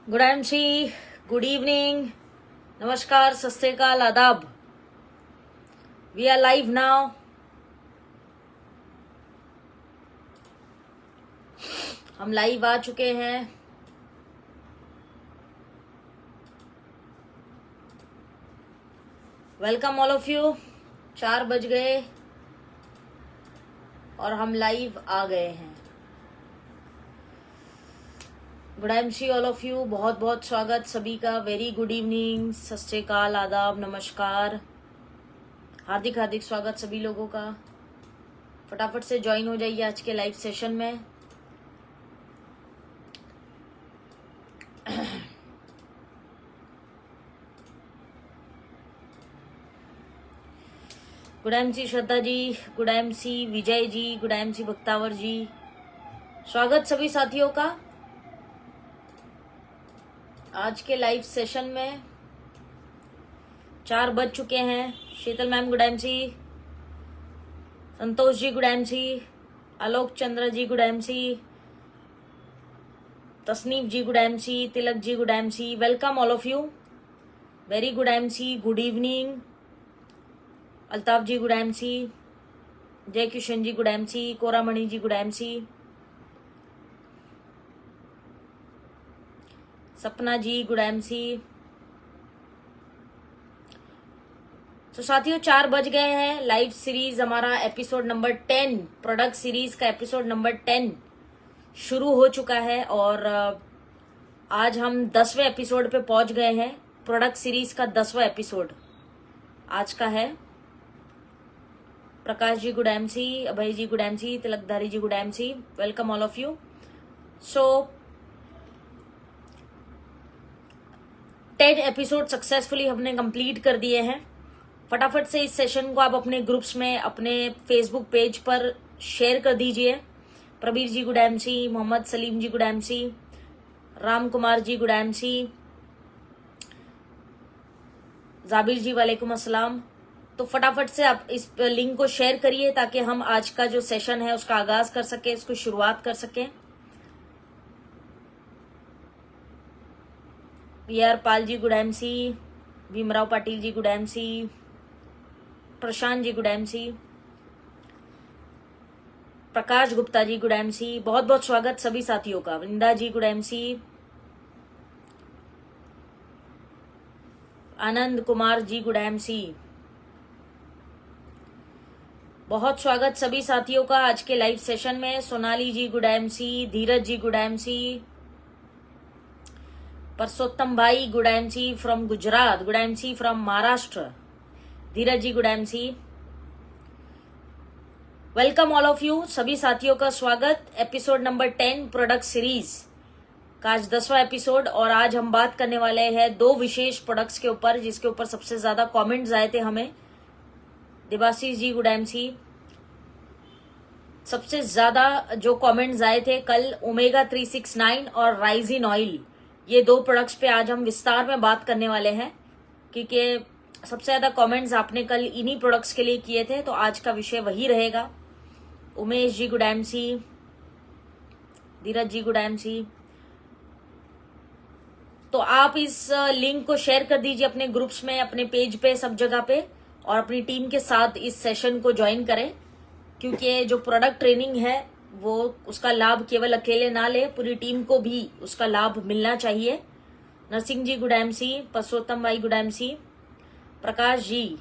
Good MC, good evening, नमस्कार, सत श्री अकाल, आदाब। We are live now. हम लाइव आ चुके हैं। Welcome all of you. 4 बज गए और हम लाइव आ गए हैं। Good MC all of you, बहुत बहुत स्वागत सभी का। वेरी गुड इवनिंग, सत श्री अकाल, आदाब, नमस्कार, हार्दिक हार्दिक स्वागत सभी लोगों का। फटाफट से ज्वाइन हो जाइए आज के लाइव सेशन में। Good MC Shraddha ji, good MC Vijay ji, good MC Bhaktawar जी, स्वागत सभी साथियों का आज के लाइव सेशन में। 4 बज चुके हैं। Sheetal ma'am good MC, Santosh ji good MC, Alok Chandra ji good MC, Tasneef ji good MC, Tilak ji good MC. Welcome all of you, very good MC, good evening. Altaf ji good MC, Jay Kishan ji good MC, Koramani ji good MC, Sapna ji good MC. तो साथियों 4 बज गए हैं। लाइव सीरीज हमारा एपिसोड नंबर 10, प्रोडक्ट सीरीज का episode number 10 शुरू हो चुका है और आज हम 10वें एपिसोड पे पहुंच गए हैं। प्रोडक्ट सीरीज का 10वां एपिसोड आज का है। Prakash ji good MC, Abhay ji good MC, Tilakdhari ji good MC. Welcome all of you. So 10 episode successfully हमने कंप्लीट कर दिए हैं। फटाफट से इस सेशन को आप अपने ग्रुप्स में, अपने फेसबुक पेज पर शेयर कर दीजिए। प्रबीर जी गुड एमसी, मोहम्मद सलीम जी good MC, Ram Kumar ji good MC, Jabir जी वालेकुम अस्सलाम। तो फटाफट से आप इस लिंक को शेयर करिए ताकि हम आज का जो सेशन है उसका आगाज कर सके, इसको शुरुआत कर सके। B R Pal ji good MC, Bhimrao Patil ji good MC, Prashant ji good MC, Prakash Gupta ji good MC. बहुत बहुत स्वागत सभी साथियों का। Vrinda ji good MC, Anand Kumar ji good MC. बहुत स्वागत सभी साथियों का आज के लाइव सेशन में। Sonali ji good MC, Dheeraj ji good MC, Parsottam bhai good MC from Gujarat, good MC from Maharashtra, Dheeraj ji good MC. Welcome all of you, सभी साथियों का स्वागत। एपिसोड नंबर 10 प्रोडक्ट सीरीज का आज 10वां एपिसोड और आज हम बात करने वाले हैं 2 विशेष प्रोडक्ट्स के ऊपर जिसके ऊपर सबसे ज्यादा कमेंट्स आए थे हमें। देवाशीष जी गुड एमसी। सबसे ज्यादा जो कमेंट्स आए थे कल ओमेगा 369 और राइजिन ऑयल, ये 2 प्रोडक्ट्स पे आज हम विस्तार में बात करने वाले हैं क्योंकि सबसे ज्यादा कमेंट्स आपने कल इन्हीं प्रोडक्ट्स के लिए किए थे। तो आज का विषय वही रहेगा। Umesh ji good MC, Dheeraj ji good MC. तो आप इस लिंक को शेयर कर दीजिए अपने ग्रुप्स में, अपने पेज पे, सब जगह पे, और अपनी टीम के साथ इस सेशन को ज्वाइन करें क्योंकि जो प्रोडक्ट ट्रेनिंग है वो उसका लाभ केवल अकेले ना ले, पूरी टीम को भी उसका लाभ मिलना चाहिए। नरसिंह जी good MC, Parsottam bhai good MC, Prakash ji,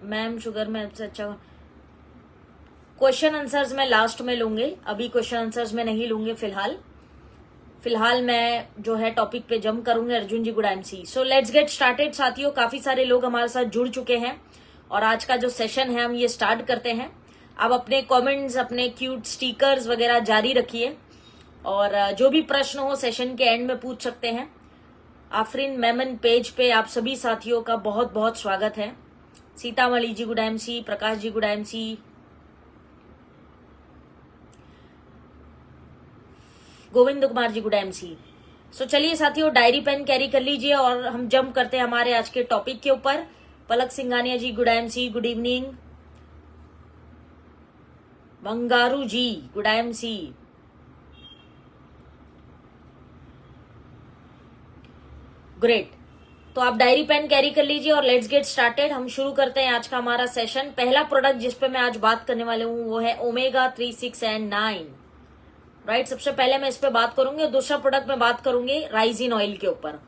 ma'am sugar में अच्छा। क्वेश्चन आंसर्स मैं लास्ट में लूंगी, अभी क्वेश्चन आंसर्स में नहीं लूंगी फिलहाल मैं जो है टॉपिक पे जंप करूंगी। Arjun ji good MC. So let's get started साथियों। काफी सारे लोग हमारे साथ जुड़ चुके हैं और आज का जो सेशन है हम ये स्टार्ट करते हैं। आप अपने कमेंट्स, अपने क्यूट स्टिकर्स वगैरह जारी रखिए और जो भी प्रश्न हो सेशन के एंड में पूछ सकते हैं। आफरीन मेमन पेज पे आप सभी साथियों का बहुत बहुत स्वागत है। सीतामढ़ी जी गुड एमसी, प्रकाश ji good MC, Govind Kumar ji good MC. सो चलिए साथियों, डायरी पेन कैरी कर लीजिए और हम जंप करते हैं हमारे आज के टॉपिक के ऊपर। पलक सिंघानिया जी good MC, good evening. Bangaru जी गुड एमसी। ग्रेट। तो आप डायरी पेन कैरी कर लीजिए और लेट्स गेट स्टार्टेड। हम शुरू करते हैं आज का हमारा सेशन। पहला प्रोडक्ट जिस पे मैं आज बात करने वाले हूँ वो है ओमेगा 3, 6 एंड 9, राइट। सबसे पहले मैं इस पे बात करूंगी और दूसरा प्रोडक्ट में बात करूंगी राइजिन ऑयल के ऊपर।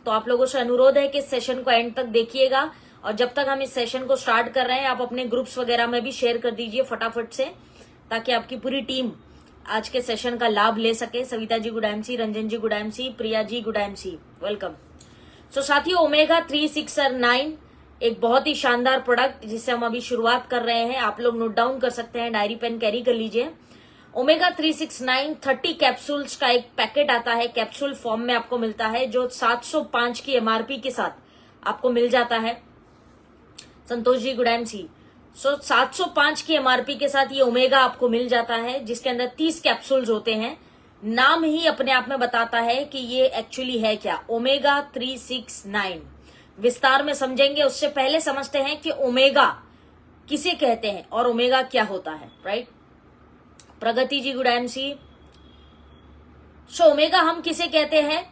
तो आप लोगों से अनुरोध है कि इस सेशन को एंड तक देखिएगा और जब तक हम इस सेशन को स्टार्ट कर रहे हैं आप अपने ग्रुप्स वगैरह में भी शेयर कर दीजिए फटाफट से, ताकि आपकी पूरी टीम आज के सेशन का लाभ ले सके। सविता जी गुड एमसी, रंजन जी good MC, Priya ji good MC, welcome. सो साथियों, ओमेगा 3, 6 और 9 एक बहुत ही शानदार प्रोडक्ट जिससे हम अभी शुरुआत कर रहे हैं। आप लोग नोट डाउन कर सकते हैं, डायरी पेन कैरी कर लीजिए। ओमेगा 3, 6, 9 30 कैप्सूल्स का एक पैकेट आता है, कैप्सूल फॉर्म में आपको मिलता है, जो 705 की एमआरपी के साथ आपको मिल जाता है। संतोष जी गुड एमसी। सो 705 की एमआरपी के साथ ये ओमेगा आपको मिल जाता है, जिसके अंदर 30 कैप्सूल्स होते हैं। नाम ही अपने आप में बताता है कि ये एक्चुअली है क्या, ओमेगा 3, 6, 9। विस्तार में समझेंगे, उससे पहले समझते हैं कि ओमेगा किसे कहते हैं और ओमेगा क्या होता है, राइट। प्रगति जी गुड एमसी। सो ओमेगा हम किसे कहते हैं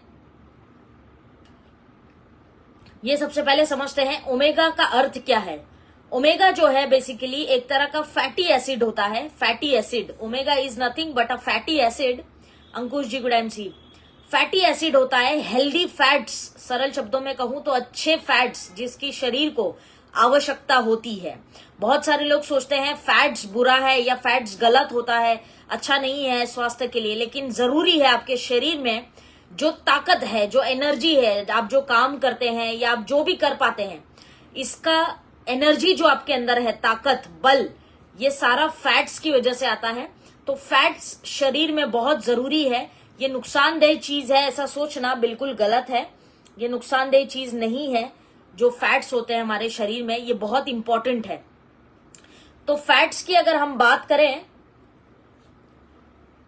ये सबसे पहले समझते हैं। ओमेगा का अर्थ क्या है। ओमेगा जो है बेसिकली एक तरह का फैटी एसिड होता है। Fatty acid, omega is nothing but a fatty acid. Ankush ji good MC. Fatty acid होता है हेल्दी फैट्स, सरल शब्दों में कहूं तो अच्छे फैट्स जिसकी शरीर को आवश्यकता होती है। बहुत सारे लोग सोचते हैं फैट्स बुरा है या फैट्स गलत होता है, अच्छा नहीं है स्वास्थ्य के लिए, लेकिन जरूरी है आपके शरीर में जो ताकत है, जो एनर्जी है, आप जो काम करते हैं या आप जो भी कर पाते हैं, इसका एनर्जी जो आपके अंदर है, ताकत, बल, ये सारा फैट्स की वजह से आता है। तो फैट्स शरीर में बहुत जरूरी है। ये नुकसानदेह चीज है ऐसा सोचना बिल्कुल गलत है। ये नुकसानदेह चीज नहीं है। जो फैट्स होते हैं हमारे शरीर में, ये बहुत इंपॉर्टेंट है। तो फैट्स की अगर हम बात करें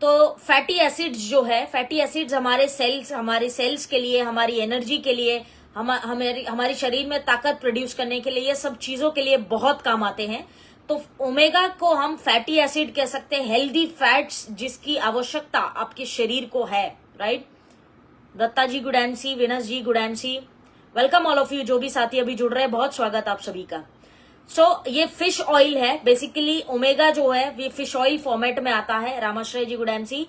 तो फैटी एसिड्स जो है, फैटी एसिड्स हमारे सेल्स के लिए, हमारी एनर्जी के लिए, हमारी शरीर में ताकत प्रोड्यूस करने के लिए, ये सब चीजों के लिए बहुत काम आते हैं। तो ओमेगा को हम फैटी एसिड कह सकते हैं, हेल्दी फैट्स जिसकी आवश्यकता आपके शरीर को है, right. Datta ji good MC, Vinas ji good MC, welcome all of you. जो भी साथी अभी जुड़ रहे हैं, बहुत स्वागत आप सभी का। ये फिश ऑयल है बेसिकली। ओमेगा जो है ये फिश ऑयल फॉर्मेट में आता है। रामाश्रय जी गुड एमसी,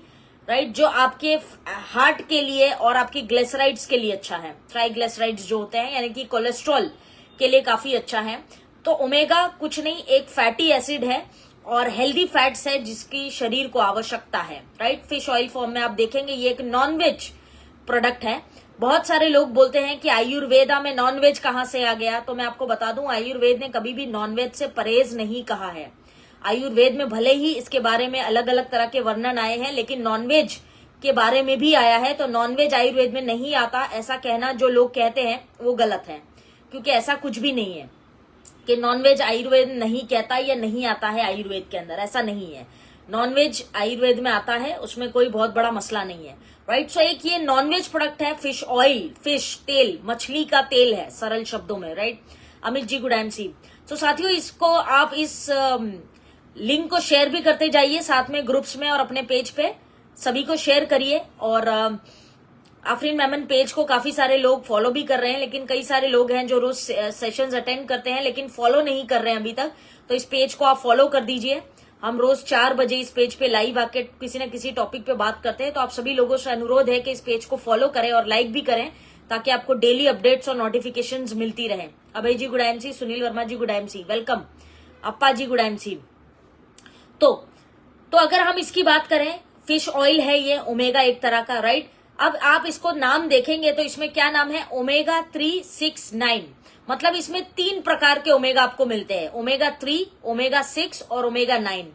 राइट। जो आपके हार्ट के लिए और आपकी ग्लिसराइड्स के लिए अच्छा है। ट्राइग्लिसराइड्स जो होते हैं यानी कि कोलेस्ट्रॉल के लिए काफी अच्छा है। तो ओमेगा कुछ नहीं, एक फैटी एसिड है और हेल्दी फैट्स है जिसकी शरीर को आवश्यकता है, राइट। फिश ऑयल फॉर्म में आप देखेंगे ये एक नॉनवेज प्रोडक्ट है। बहुत सारे लोग बोलते हैं कि आयुर्वेदा में नॉनवेज कहां से आ गया, तो मैं आपको बता दूं आयुर्वेद ने कभी भी नॉनवेज से परहेज नहीं कहा है। आयुर्वेद में भले ही इसके बारे में अलग अलग तरह के वर्णन आए हैं, लेकिन नॉनवेज के बारे में भी आया है। तो नॉनवेज आयुर्वेद में नहीं आता, ऐसा कहना जो लोग कहते हैं वो गलत है, क्योंकि ऐसा कुछ भी नहीं है कि नॉनवेज आयुर्वेद नहीं कहता या नहीं आता है आयुर्वेद के अंदर, ऐसा नहीं है। नॉनवेज आयुर्वेद में आता है, उसमें कोई बहुत बड़ा मसला नहीं है, राइट। सो एक ये नॉनवेज प्रोडक्ट है फिश ऑयल, फिश तेल, मछली का तेल है सरल शब्दों में, right. Amit ji good MC. तो साथियों, इसको आप इस लिंक को शेयर भी करते जाइए साथ में ग्रुप्स में और अपने पेज पे सभी को शेयर करिए। और आफरीन मेमन पेज को काफी सारे लोग फॉलो भी कर रहे हैं, लेकिन कई सारे लोग हैं जो रोज सेशंस अटेंड करते हैं लेकिन फॉलो नहीं कर रहे हैं अभी तक। तो इस पेज को आप फॉलो कर दीजिए। हम रोज 4 बजे इस पेज पे लाइव आके किसी न किसी टॉपिक पे बात करते हैं। तो आप सभी लोगों से अनुरोध है कि इस पेज को फॉलो करें और लाइक भी करें, ताकि आपको डेली अपडेट्स और नोटिफिकेशंस मिलती रहे। अभय ji good MC, Sunil Verma ji good MC, welcome. Appa ji good MC. तो अगर हम इसकी बात करें, फिश ऑयल है ये, ओमेगा एक तरह का, राइट। अब आप इसको नाम देखेंगे तो इसमें क्या नाम है, ओमेगा 3, 6, 9। मतलब इसमें 3 प्रकार के ओमेगा आपको मिलते हैं, ओमेगा 3, ओमेगा 6 और ओमेगा 9।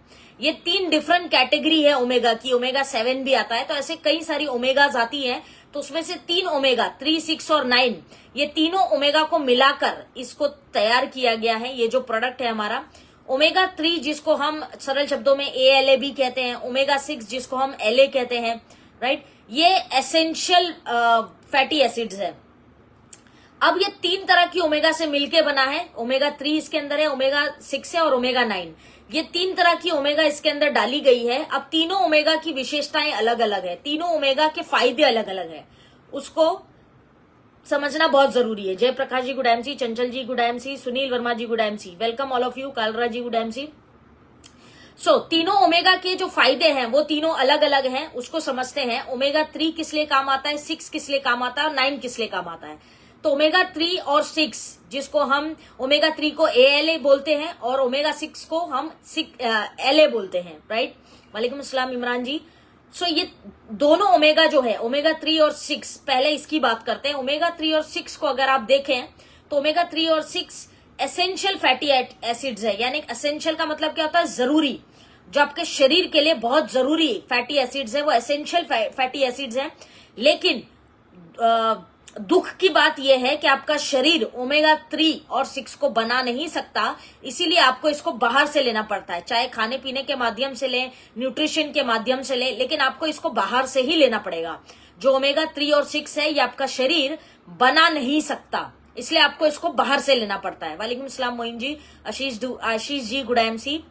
ये 3 डिफरेंट कैटेगरी है ओमेगा की। ओमेगा 7 भी आता है। तो ऐसे कई सारी ओमेगाज आती है, तो उसमें से 3 ओमेगा 3, 6 और 9, ये तीनों ओमेगा को मिलाकर इसको तैयार किया गया है। ये जो प्रोडक्ट है हमारा, ओमेगा 3 जिसको हम सरल शब्दों में ALA भी कहते हैं, ओमेगा 6 जिसको हम LA कहते हैं, राइट। ये एसेंशियल फैटी एसिड्स है। अब ये 3 तरह की ओमेगा से मिलके बना है। ओमेगा 3 इसके अंदर है, ओमेगा 6 है और ओमेगा 9। ये 3 तरह की ओमेगा इसके अंदर डाली गई है। अब तीनों ओमेगा की विशेषताएं अलग अलग है, तीनों ओमेगा के फायदे अलग अलग है। उसको समझना बहुत जरूरी है। जयप्रकाश जी good MC, Chanchal ji good MC, Sunil Verma ji good MC, welcome all of you, Kalra ji good MC. So तीनों ओमेगा के जो फायदे हैं वो तीनों अलग अलग हैं, उसको समझते हैं। ओमेगा 3 किस लिए काम आता है, 6 किस लिए काम आता है और 9 किस लिए काम आता है। तो ओमेगा 3 और 6, जिसको हम ओमेगा 3 को ALA बोलते हैं और ओमेगा 6 को हम LA बोलते हैं, राइट। वालेकुम अस्सलाम इमरान जी। सो ये दोनों ओमेगा जो है, ओमेगा 3 और 6, पहले इसकी बात करते हैं। ओमेगा 3 और 6 को अगर आप देखें तो ओमेगा 3 और 6 एसेंशियल फैटी एसिड्स है। यानी एसेंशियल का मतलब क्या होता है, जरूरी, जो आपके शरीर के लिए बहुत जरूरी फैटी एसिड्स है, वो एसेंशियल फैटी एसिड्स है। लेकिन दुख की बात यह है कि आपका शरीर ओमेगा 3 और 6 को बना नहीं सकता, इसीलिए आपको इसको बाहर से लेना पड़ता है। चाहे खाने पीने के माध्यम से लें, न्यूट्रिशन के माध्यम से लें, लेकिन आपको इसको बाहर से ही लेना पड़ेगा। जो ओमेगा 3 और 6 है ये आपका शरीर बना नहीं सकता, इसलिए आपको इसको बाहर से लेना पड़ता है। वालेकुम सलाम मोइन जी, आशीष जी गुड एमसी।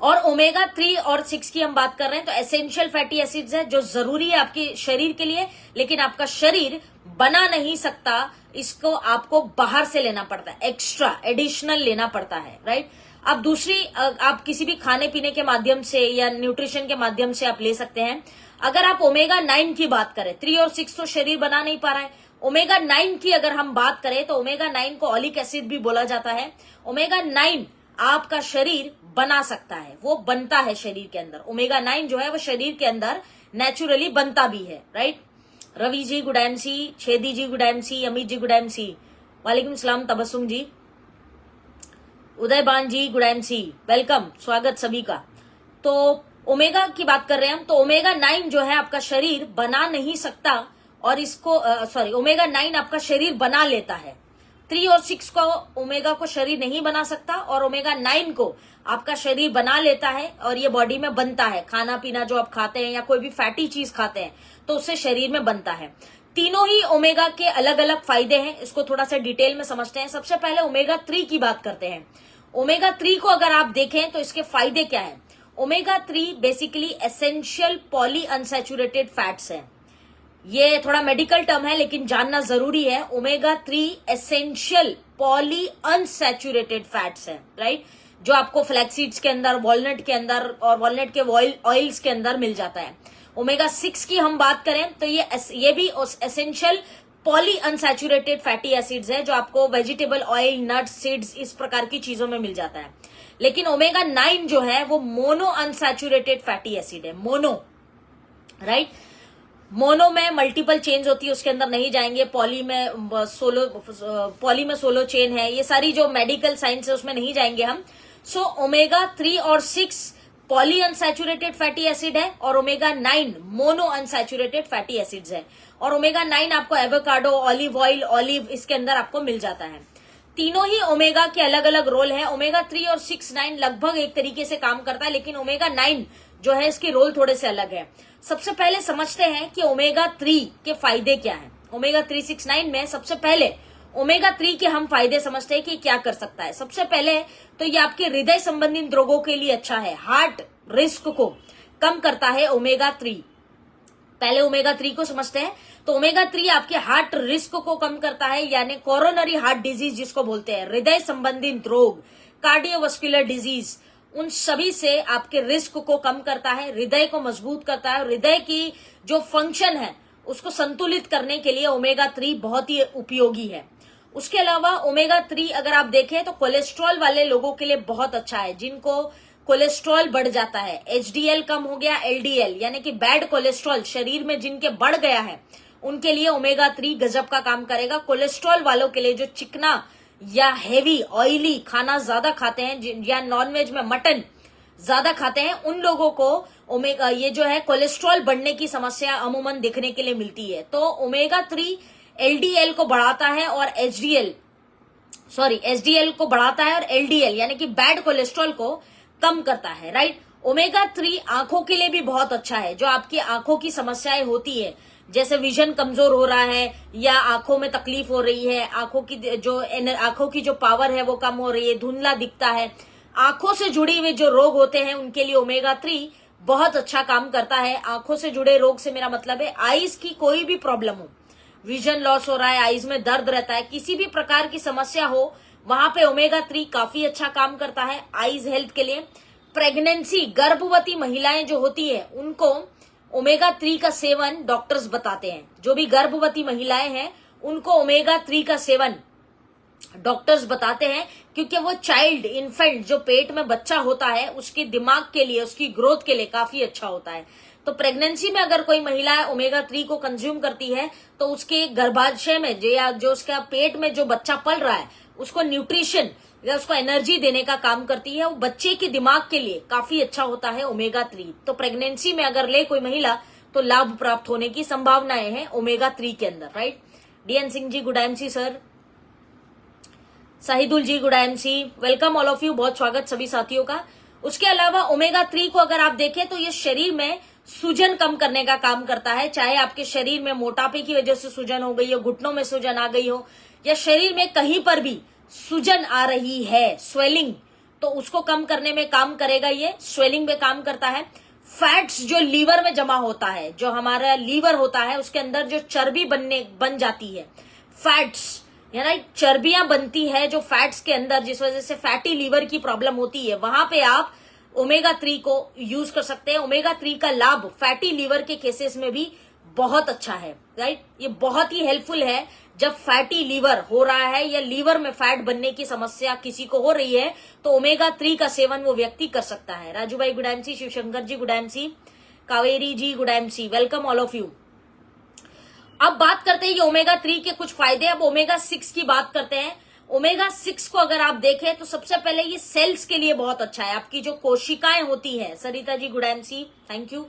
और ओमेगा 3 और 6 की हम बात कर रहे हैं तो एसेंशियल फैटी एसिड्स है, जो जरूरी है आपके शरीर के लिए, लेकिन आपका शरीर बना नहीं सकता, इसको आपको बाहर से लेना पड़ता है, एक्स्ट्रा एडिशनल लेना पड़ता है, राइट। अब दूसरी, आप किसी भी खाने पीने के माध्यम से या न्यूट्रिशन के माध्यम से आप ले सकते हैं। अगर आप ओमेगा 9 की बात करें, 3 और 6 तो शरीर बना नहीं पा रहा है, ओमेगा 9 की अगर हम बात करें तो ओमेगा 9 को ऑलिक एसिड भी बोला जाता है। ओमेगा 9 आपका शरीर बना सकता है, वो बनता है शरीर के अंदर। ओमेगा 9 जो है वो शरीर के अंदर नेचुरली बनता भी है, right. Ravi ji good MC, Chhedi जी good MC, Amit ji good MC, वालेकुम सलाम तबस्सुम जी, उदयबान जी गुड एमसी, वेलकम, स्वागत सभी का। तो ओमेगा की बात कर रहे हैं हम, तो ओमेगा 9 जो है आपका शरीर बना नहीं सकता, और इसको ओमेगा 9 आपका शरीर बना लेता है। 3 और 6 को ओमेगा को शरीर नहीं बना सकता, और ओमेगा 9 को आपका शरीर बना लेता है और ये बॉडी में बनता है। खाना पीना जो आप खाते हैं या कोई भी फैटी चीज खाते हैं तो उससे शरीर में बनता है। तीनों ही ओमेगा के अलग अलग फायदे हैं, इसको थोड़ा सा डिटेल में समझते हैं। सबसे पहले ओमेगा 3 की बात करते हैं। ओमेगा 3 को अगर आप देखें तो इसके फायदे क्या है। Omega 3 basically essential poly unsaturated fats है। ये थोड़ा मेडिकल टर्म है लेकिन जानना जरूरी है। Omega 3 essential poly unsaturated fats है, राइट, जो आपको फ्लैक्सीड्स के अंदर, वॉलनट के अंदर और वॉलनट के ऑयल्स के अंदर मिल जाता है। ओमेगा 6 की हम बात करें तो ये भी essential poly unsaturated fatty acids है, जो आपको वेजिटेबल ऑयल, नट्स, सीड्स, इस प्रकार की चीजों में मिल जाता है। लेकिन ओमेगा 9 जो है वो मोनो अनसैचुरेटेड फैटी एसिड है, मोनो, राइट। मोनो में मल्टीपल चेन्स होती है, उसके अंदर नहीं जाएंगे। पॉली में सोलो चेन है, ये सारी जो मेडिकल साइंस है उसमें नहीं जाएंगे हम। सो ओमेगा 3 और 6 पॉली अनसैचुरेटेड फैटी एसिड है, और omega 9 mono unsaturated fatty acids है। और ओमेगा 9 आपको एवोकाडो, ऑलिव ऑयल, ऑलिव, इसके अंदर आपको मिल जाता है। तीनों ही ओमेगा के अलग अलग रोल है। ओमेगा 3 और 6, 9 लगभग एक तरीके से काम करता है, लेकिन ओमेगा 9 जो है इसके रोल थोड़े से अलग है। सबसे पहले समझते हैं कि ओमेगा 3 के फायदे क्या हैं। ओमेगा 3, 6, 9 में सबसे पहले ओमेगा 3 के हम फायदे समझते हैं कि क्या कर सकता है। सबसे पहले तो ये आपके हृदय संबंधित रोगों के लिए अच्छा है, हार्ट रिस्क को कम करता है ओमेगा 3। पहले ओमेगा 3 को समझते हैं। तो ओमेगा 3 आपके हार्ट रिस्क को कम करता है, यानी कोरोनरी हार्ट डिजीज जिसको बोलते हैं, हृदय संबंधित रोग, कार्डियोवास्कुलर डिजीज, उन सभी से आपके रिस्क को कम करता है, हृदय को मजबूत करता है। हृदय की जो फंक्शन है उसको संतुलित करने के लिए ओमेगा 3 बहुत ही उपयोगी है। उसके अलावा ओमेगा 3 अगर आप देखें तो कोलेस्ट्रॉल वाले लोगों के लिए बहुत अच्छा है, जिनको कोलेस्ट्रॉल बढ़ जाता है, HDL कम हो गया, LDL यानी कि बैड कोलेस्ट्रॉल शरीर में जिनके बढ़ गया है, उनके लिए ओमेगा 3 गजब का काम करेगा। कोलेस्ट्रॉल वालों के लिए, जो चिकना या हेवी ऑयली खाना ज्यादा खाते हैं, या नॉनवेज में मटन ज्यादा खाते हैं, उन लोगों को ओमेगा, ये जो है कोलेस्ट्रॉल बढ़ने की समस्या अमूमन देखने के लिए मिलती है। तो ओमेगा 3 LDL को बढ़ाता है और HDL को बढ़ाता है, और LDL यानी कि बैड कोलेस्ट्रॉल को कम करता है, राइट। ओमेगा 3 आंखों के लिए भी बहुत अच्छा है। जो आपकी आंखों की समस्याएं होती है, जैसे विजन कमजोर हो रहा है या आंखों में तकलीफ हो रही है, आंखों की जो पावर है वो कम हो रही है, धुंधला दिखता है, आंखों से जुड़ी हुए जो रोग होते हैं उनके लिए ओमेगा 3 बहुत अच्छा काम करता है। आंखों से जुड़े रोग से मेरा मतलब है आईज की कोई भी प्रॉब्लम हो, विजन लॉस हो रहा है, आईज में दर्द रहता है, किसी भी प्रकार की समस्या हो, वहां पे ओमेगा 3 काफी अच्छा काम करता है आईज हेल्थ के लिए। प्रेगनेंसी, गर्भवती महिलाएं जो होती है उनको ओमेगा 3 का सेवन डॉक्टर्स बताते हैं। जो भी गर्भवती महिलाएं हैं उनको ओमेगा 3 का सेवन डॉक्टर्स बताते हैं, क्योंकि वो चाइल्ड इन्फेंट जो पेट में बच्चा होता है उसके दिमाग के लिए, उसकी ग्रोथ के लिए काफी अच्छा होता है। तो प्रेगनेंसी में अगर कोई महिला ओमेगा 3 को कंज्यूम करती है तो उसके गर्भाशय में जो उसका पेट में जो बच्चा पल रहा है उसको न्यूट्रिशन या उसको एनर्जी देने का काम करती है। वो बच्चे के दिमाग के लिए काफी अच्छा होता है ओमेगा 3। तो प्रेगनेंसी में अगर ले कोई महिला तो लाभ प्राप्त होने की संभावनाएं हैं ओमेगा 3 के अंदर, right. DN Singh ji good MC sir, Shahidul ji good MC, welcome all of you, बहुत स्वागत सभी साथियों का। उसके अलावा ओमेगा 3 को अगर आप देखें तो ये शरीर में सूजन कम करने का काम करता है। चाहे आपके शरीर में मोटापे की वजह से सूजन हो गई हो, घुटनों में सूजन आ गई हो, या शरीर में कहीं पर भी सूजन आ रही है, स्वेलिंग, तो उसको कम करने में काम करेगा। ये स्वेलिंग में काम करता है। फैट्स जो लीवर में जमा होता है, जो हमारा लीवर होता है उसके अंदर जो चर्बी बन जाती है, फैट्स राइट, चर्बियां बनती है जो फैट्स के अंदर, जिस वजह से फैटी लीवर की प्रॉब्लम होती है, वहां पे आप ओमेगा 3 को यूज कर सकते हैं। ओमेगा 3 का लाभ फैटी लीवर के केसेस में भी बहुत अच्छा है, राइट। ये बहुत ही हेल्पफुल है जब फैटी लीवर हो रहा है या लीवर में फैट बनने की समस्या किसी को हो रही है, तो ओमेगा 3 का सेवन वो व्यक्ति कर सकता है। Raju bhai good MC, Shivshankar ji good MC, Kaveri ji good MC, welcome all of you. अब बात करते हैं ये ओमेगा 3 के कुछ फायदे। अब ओमेगा 6 की बात करते हैं। ओमेगा 6 को अगर आप देखें तो सबसे पहले ये सेल्स के लिए बहुत अच्छा है। आपकी जो कोशिकाएं होती है, Sarita ji good MC, thank you.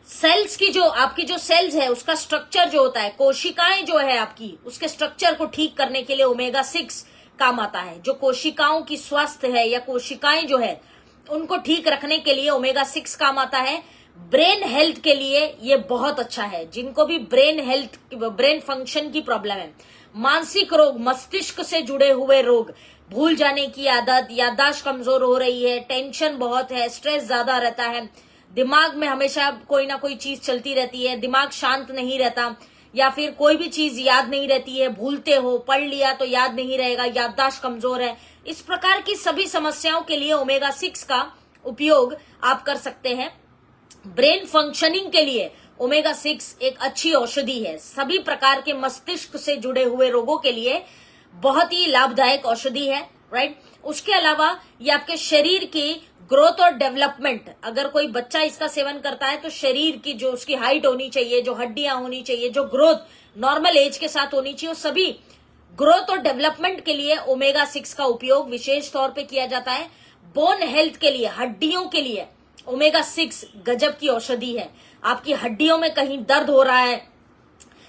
Cells की जो आपकी जो सेल्स है उसका स्ट्रक्चर जो होता है, कोशिकाएं जो है आपकी, उसके स्ट्रक्चर को ठीक करने के लिए ओमेगा 6 काम आता है। जो कोशिकाओं की स्वास्थ्य है या कोशिकाएं जो है उनको ठीक रखने के लिए ओमेगा 6 काम आता है। ब्रेन हेल्थ के लिए ये बहुत अच्छा है। जिनको भी ब्रेन फंक्शन की प्रॉब्लम है, मानसिक रोग, मस्तिष्क से जुड़े हुए रोग, भूल जाने की आदत, याददाश्त कमजोर हो रही है, टेंशन बहुत है, स्ट्रेस ज्यादा रहता है, दिमाग में हमेशा कोई ना कोई चीज चलती रहती है, दिमाग शांत नहीं रहता, या फिर कोई भी चीज याद नहीं रहती है, भूलते हो, पढ़ लिया तो याद नहीं रहेगा, याददाश्त कमजोर है, इस प्रकार की सभी समस्याओं के लिए ओमेगा 6 का उपयोग आप कर सकते हैं। ब्रेन फंक्शनिंग के लिए ओमेगा 6 एक अच्छी औषधि है। सभी प्रकार के मस्तिष्क से जुड़े हुए रोगों के लिए बहुत ही लाभदायक औषधि है, राइट। उसके अलावा ये आपके शरीर की ग्रोथ और डेवलपमेंट, अगर कोई बच्चा इसका सेवन करता है तो शरीर की जो उसकी हाइट होनी चाहिए, जो हड्डियां होनी चाहिए, जो ग्रोथ नॉर्मल एज के साथ होनी चाहिए, वो सभी ग्रोथ और डेवलपमेंट के लिए ओमेगा 6 का उपयोग विशेष तौर पे किया जाता है। बोन हेल्थ के लिए, हड्डियों के लिए ओमेगा 6 गजब की औषधि है। आपकी हड्डियों में कहीं दर्द हो रहा है,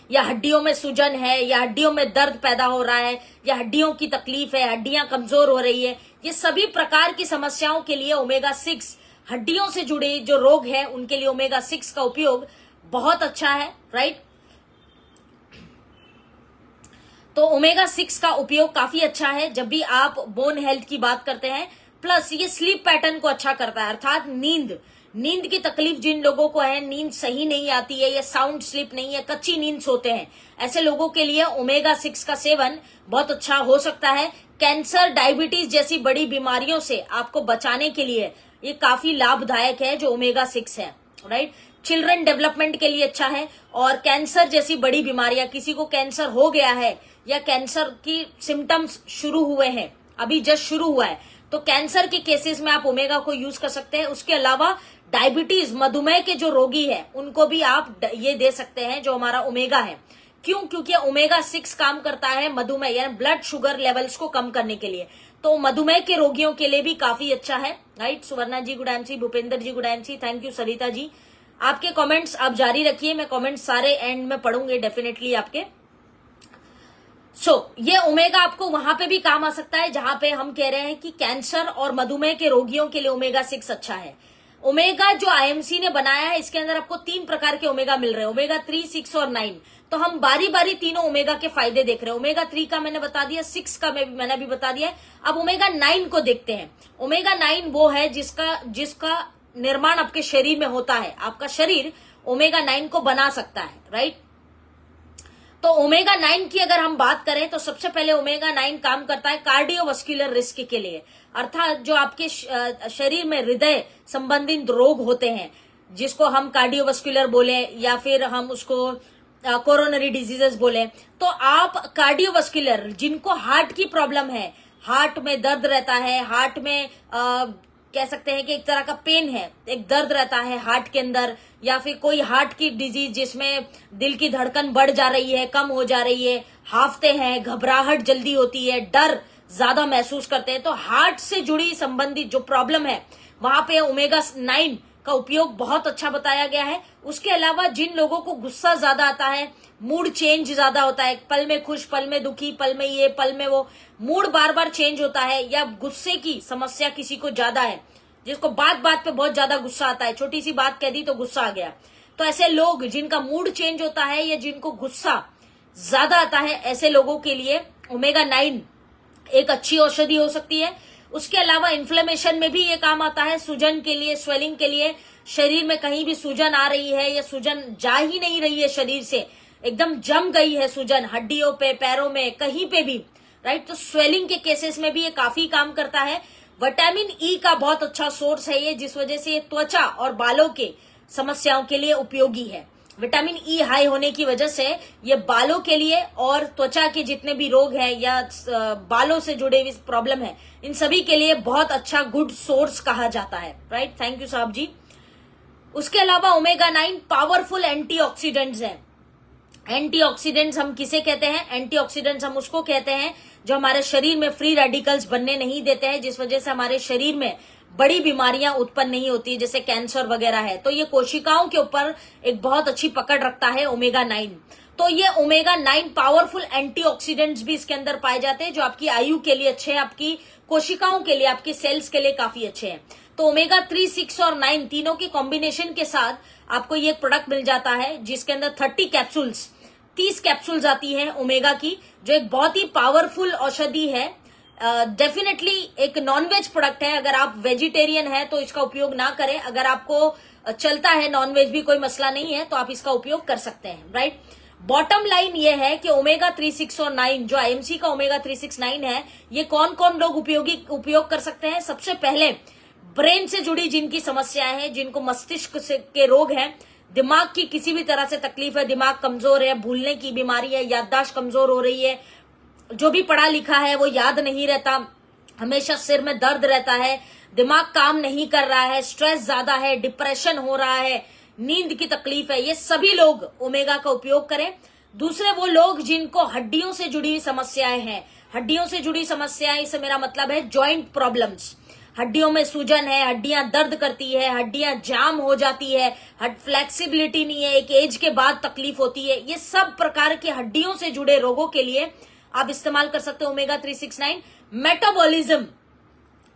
या हड्डियों में सूजन है, या हड्डियों में दर्द पैदा हो रहा है, या हड्डियों की तकलीफ है, हड्डियां कमजोर हो रही है, ये सभी प्रकार की समस्याओं के लिए ओमेगा 6, हड्डियों से जुड़े जो रोग है उनके लिए ओमेगा 6 का उपयोग बहुत अच्छा है, राइट। तो ओमेगा 6 का उपयोग काफी अच्छा है जब भी आप बोन हेल्थ की बात करते हैं। प्लस ये स्लीप पैटर्न को अच्छा करता है, अर्थात नींद की तकलीफ जिन लोगों को है, नींद सही नहीं आती है, या साउंड स्लीप नहीं है, कच्ची नींद सोते हैं, ऐसे लोगों के लिए ओमेगा 6 का सेवन बहुत अच्छा हो सकता है। कैंसर, डायबिटीज जैसी बड़ी बीमारियों से आपको बचाने के लिए ये काफी लाभदायक है जो ओमेगा 6 है, राइट। चिल्ड्रन डेवलपमेंट के लिए अच्छा है। और कैंसर जैसी बड़ी बीमारियां, किसी को कैंसर हो गया है या कैंसर की सिम्टम्स शुरू हुए हैं, अभी जस्ट शुरू हुआ है, तो कैंसर के केसेस में आप ओमेगा को यूज कर सकते हैं। उसके अलावा डायबिटीज, मधुमेह के जो रोगी हैं उनको भी आप ये दे सकते हैं जो हमारा ओमेगा है। क्यों? क्योंकि ओमेगा 6 काम करता है मधुमेह यानी ब्लड शुगर लेवल्स को कम करने के लिए, तो मधुमेह के रोगियों के लिए भी काफी अच्छा है, right. Suvarna ji good MC, Bhupendra ji good MC, thank you. Sarita ji, आपके कमेंट्स आप जारी रखिए, मैं कमेंट्स सारे एंड में पढ़ूंगे डेफिनेटली आपके। ये ओमेगा आपको वहां पे भी काम आ सकता है जहां पे हम कह रहे हैं कि कैंसर और मधुमेह के रोगियों के लिए ओमेगा 6 अच्छा है। ओमेगा जो आईएमसी ने बनाया है इसके अंदर आपको 3 प्रकार के ओमेगा मिल रहे हैं, ओमेगा 3, 6 और 9। तो हम बारी बारी तीनों ओमेगा के फायदे देख रहे हैं। ओमेगा 3 का मैंने बता दिया, 6 का मैंने भी बता दिया। अब ओमेगा 9 को देखते हैं। ओमेगा 9 वो है जिसका निर्माण आपके शरीर में होता है। आपका शरीर ओमेगा 9 को बना सकता है, राइट। तो ओमेगा 9 की अगर हम बात करें तो सबसे पहले ओमेगा 9 काम करता है कार्डियोवास्कुलर रिस्क के लिए, अर्थात जो आपके शरीर में हृदय संबंधित रोग होते हैं जिसको हम कार्डियोवास्कुलर बोले या फिर हम उसको कोरोनरी डिजीजेस बोले, तो आप कार्डियोवास्कुलर जिनको हार्ट की प्रॉब्लम है, हार्ट में दर्द रहता है, हार्ट में कह सकते हैं कि एक तरह का पेन है, एक दर्द रहता है हार्ट के अंदर, या फिर कोई हार्ट की डिजीज जिसमें दिल की धड़कन बढ़ जा रही है, कम हो जा रही है, हाफते हैं, घबराहट जल्दी होती है, डर ज्यादा महसूस करते हैं, तो हार्ट से जुड़ी संबंधित जो प्रॉब्लम है वहां पे ओमेगा 9 का उपयोग बहुत अच्छा बताया गया है। उसके अलावा जिन लोगों को गुस्सा ज्यादा आता है, मूड चेंज ज्यादा होता है, पल में खुश, पल में दुखी, पल में ये, पल में वो, मूड बार बार चेंज होता है, या गुस्से की समस्या किसी को ज्यादा है, जिसको बात बात पे बहुत ज्यादा गुस्सा आता है, छोटी सी बात कह दी तो गुस्सा आ गया, तो ऐसे लोग जिनका मूड चेंज होता है या जिनको गुस्सा ज्यादा आता है, ऐसे लोगों के लिए ओमेगा 9 एक अच्छी औषधि हो सकती है। उसके अलावा इन्फ्लेमेशन में भी ये काम आता है, सूजन के लिए, स्वेलिंग के लिए, शरीर में कहीं भी सूजन आ रही है या सूजन जा ही नहीं रही है शरीर से, एकदम जम गई है सूजन हड्डियों पे, पैरों में, कहीं पे भी, राइट, तो स्वेलिंग के केसेस में भी ये काफी काम करता है। विटामिन ई का बहुत अच्छा सोर्स है ये, जिस वजह से ये त्वचा और बालों के समस्याओं के लिए उपयोगी है। विटामिन ई हाई होने की वजह से ये बालों के लिए और त्वचा के जितने भी रोग हैं या बालों से जुड़े हुए प्रॉब्लम है, इन सभी के लिए बहुत अच्छा गुड सोर्स कहा जाता है, राइट। थैंक यू साहब जी। उसके अलावा ओमेगा 9 पावरफुल एंटीऑक्सीडेंट्स हैं। एंटीऑक्सीडेंट्स हम किसे कहते हैं? एंटीऑक्सीडेंट्स हम उसको कहते हैं जो हमारे शरीर में फ्री रेडिकल्स बनने नहीं देते हैं, जिस वजह से हमारे शरीर में बड़ी बीमारियां उत्पन्न नहीं होती, जैसे कैंसर वगैरह है। तो ये कोशिकाओं के ऊपर एक बहुत अच्छी पकड़ रखता है ओमेगा 9। तो ये ओमेगा 9 पावरफुल एंटीऑक्सीडेंट्स भी इसके अंदर पाए जाते हैं, जो आपकी आयु के लिए अच्छे हैं, आपकी कोशिकाओं के लिए, आपकी सेल्स के लिए काफी अच्छे हैं। तो ओमेगा 3, 6 और 9 तीनों की कॉम्बिनेशन के साथ आपको ये प्रोडक्ट मिल जाता है, जिसके अंदर 30 कैप्सूल्स आती हैं ओमेगा की, जो एक बहुत ही पावरफुल औषधि है। डेफिनेटली एक नॉनवेज प्रोडक्ट है, अगर आप वेजिटेरियन है तो इसका उपयोग ना करें, अगर आपको चलता है नॉनवेज भी कोई मसला नहीं है तो आप इसका उपयोग कर सकते हैं, राइट। बॉटम लाइन ये है कि ओमेगा 3, 6 और 9 जो आईएमसी का ओमेगा 3, 6, 9 है, ये कौन कौन लोग उपयोग कर सकते हैं? सबसे पहले ब्रेन से जुड़ी जिनकी समस्याएं हैं, जिनको मस्तिष्क के रोग हैं, दिमाग की किसी भी तरह से तकलीफ है, दिमाग कमजोर है, भूलने की बीमारी है, याददाश्त कमजोर हो रही है, जो भी पढ़ा लिखा है वो याद नहीं रहता, हमेशा सिर में दर्द रहता है, दिमाग काम नहीं कर रहा है, स्ट्रेस ज्यादा है, डिप्रेशन हो रहा है, नींद की तकलीफ है, ये सभी लोग ओमेगा का उपयोग करें। दूसरे वो लोग जिनको हड्डियों से जुड़ी समस्याएं हैं, हड्डियों से जुड़ी समस्याएं, इससे मेरा मतलब है जॉइंट प्रॉब्लम्स, हड्डियों में सूजन है, हड्डियां दर्द करती है, हड्डियां जाम हो जाती है, फ्लेक्सिबिलिटी नहीं है, एक एज के बाद तकलीफ होती है, ये सब प्रकार के हड्डियों से जुड़े रोगों के लिए आप इस्तेमाल कर सकते हो ओमेगा 3, 6, 9।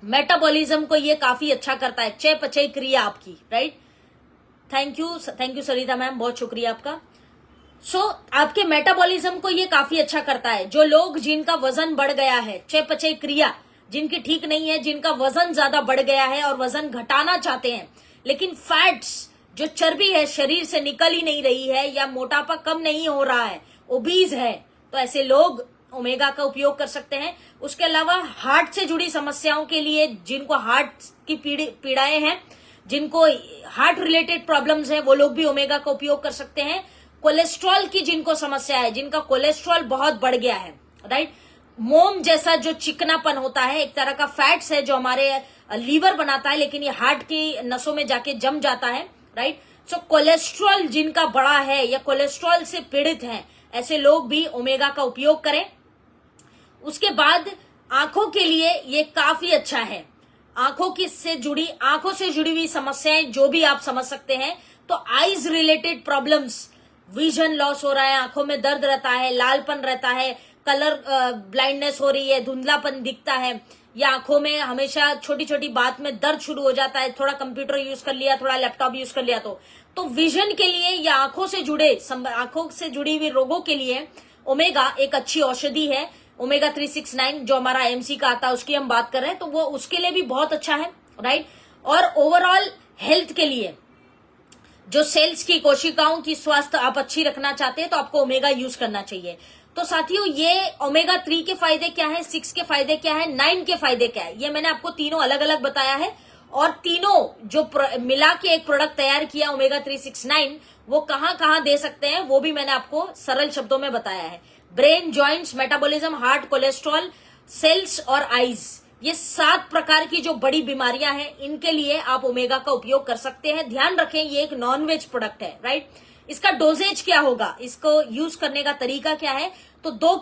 मेटाबॉलिज्म को ये काफी अच्छा करता है, चयापचय क्रिया आपकी, right. Thank you Sarita ma'am, बहुत शुक्रिया आपका। आपके मेटाबॉलिज्म को ये काफी अच्छा करता है। जो लोग जिनका वजन बढ़ गया है, चयापचय क्रिया जिनकी ठीक नहीं है, जिनका वजन ज्यादा बढ़ गया है और वजन घटाना चाहते हैं, लेकिन फैट्स जो चर्बी है शरीर से निकल ही नहीं रही है, या मोटापा कम नहीं हो रहा है, ओबीज है, तो ऐसे लोग ओमेगा का उपयोग कर सकते हैं। उसके अलावा हार्ट से जुड़ी समस्याओं के लिए, जिनको हार्ट की पीड़ाएं हैं, जिनको हार्ट रिलेटेड प्रॉब्लम्स है, वो लोग भी ओमेगा का उपयोग कर सकते हैं। कोलेस्ट्रॉल की जिनको समस्या है, जिनका कोलेस्ट्रॉल बहुत बढ़ गया है, राइट, मोम जैसा जो चिकनापन होता है, एक तरह का फैट्स है जो हमारे लीवर बनाता है, लेकिन ये हार्ट की नसों में जाके जम जाता है, राइट। सो कोलेस्ट्रॉल जिनका बड़ा है या कोलेस्ट्रॉल से पीड़ित हैं, ऐसे लोग भी ओमेगा का उपयोग करें। उसके बाद आंखों के लिए ये काफी अच्छा है। आंखों से जुड़ी हुई समस्याएं जो भी आप समझ सकते हैं, तो eyes related problems, vision loss हो रहा है, आंखों में दर्द रहता है, लालपन रहता है, कलर ब्लाइंडनेस हो रही है, धुंधलापन दिखता है, या आंखों में हमेशा छोटी छोटी बात में दर्द शुरू हो जाता है, थोड़ा कंप्यूटर यूज कर लिया, थोड़ा लैपटॉप यूज कर लिया, तो विजन के लिए या आंखों से जुड़ी हुई रोगों के लिए ओमेगा एक अच्छी औषधि है। ओमेगा 3, 6, 9 जो हमारा आईएमसी का आता है, उसकी हम बात कर रहे हैं, तो वो उसके लिए भी बहुत अच्छा है, राइट। और ओवरऑल हेल्थ के लिए जो सेल्स की कोशिकाओं की स्वास्थ्य आप अच्छी रखना चाहते हैं तो आपको ओमेगा यूज करना चाहिए। तो साथियों ये ओमेगा 3 के फायदे क्या है, 6 के फायदे क्या है, 9 के फायदे क्या है, ये मैंने आपको तीनों अलग अलग बताया है। और तीनों जो मिला के एक प्रोडक्ट तैयार किया ओमेगा 369, वो कहां कहां दे सकते हैं वो भी मैंने आपको सरल शब्दों में बताया है। Brain, joints, metabolism, heart, cholesterol, cells और आईज, ये 7 प्रकार की जो बड़ी बीमारियां हैं इनके लिए आप ओमेगा का उपयोग कर सकते हैं। ध्यान रखें ये एक नॉन वेज प्रोडक्ट है, राइट। इसका डोजेज क्या होगा, इसको यूज करने का तरीका क्या है, तो 2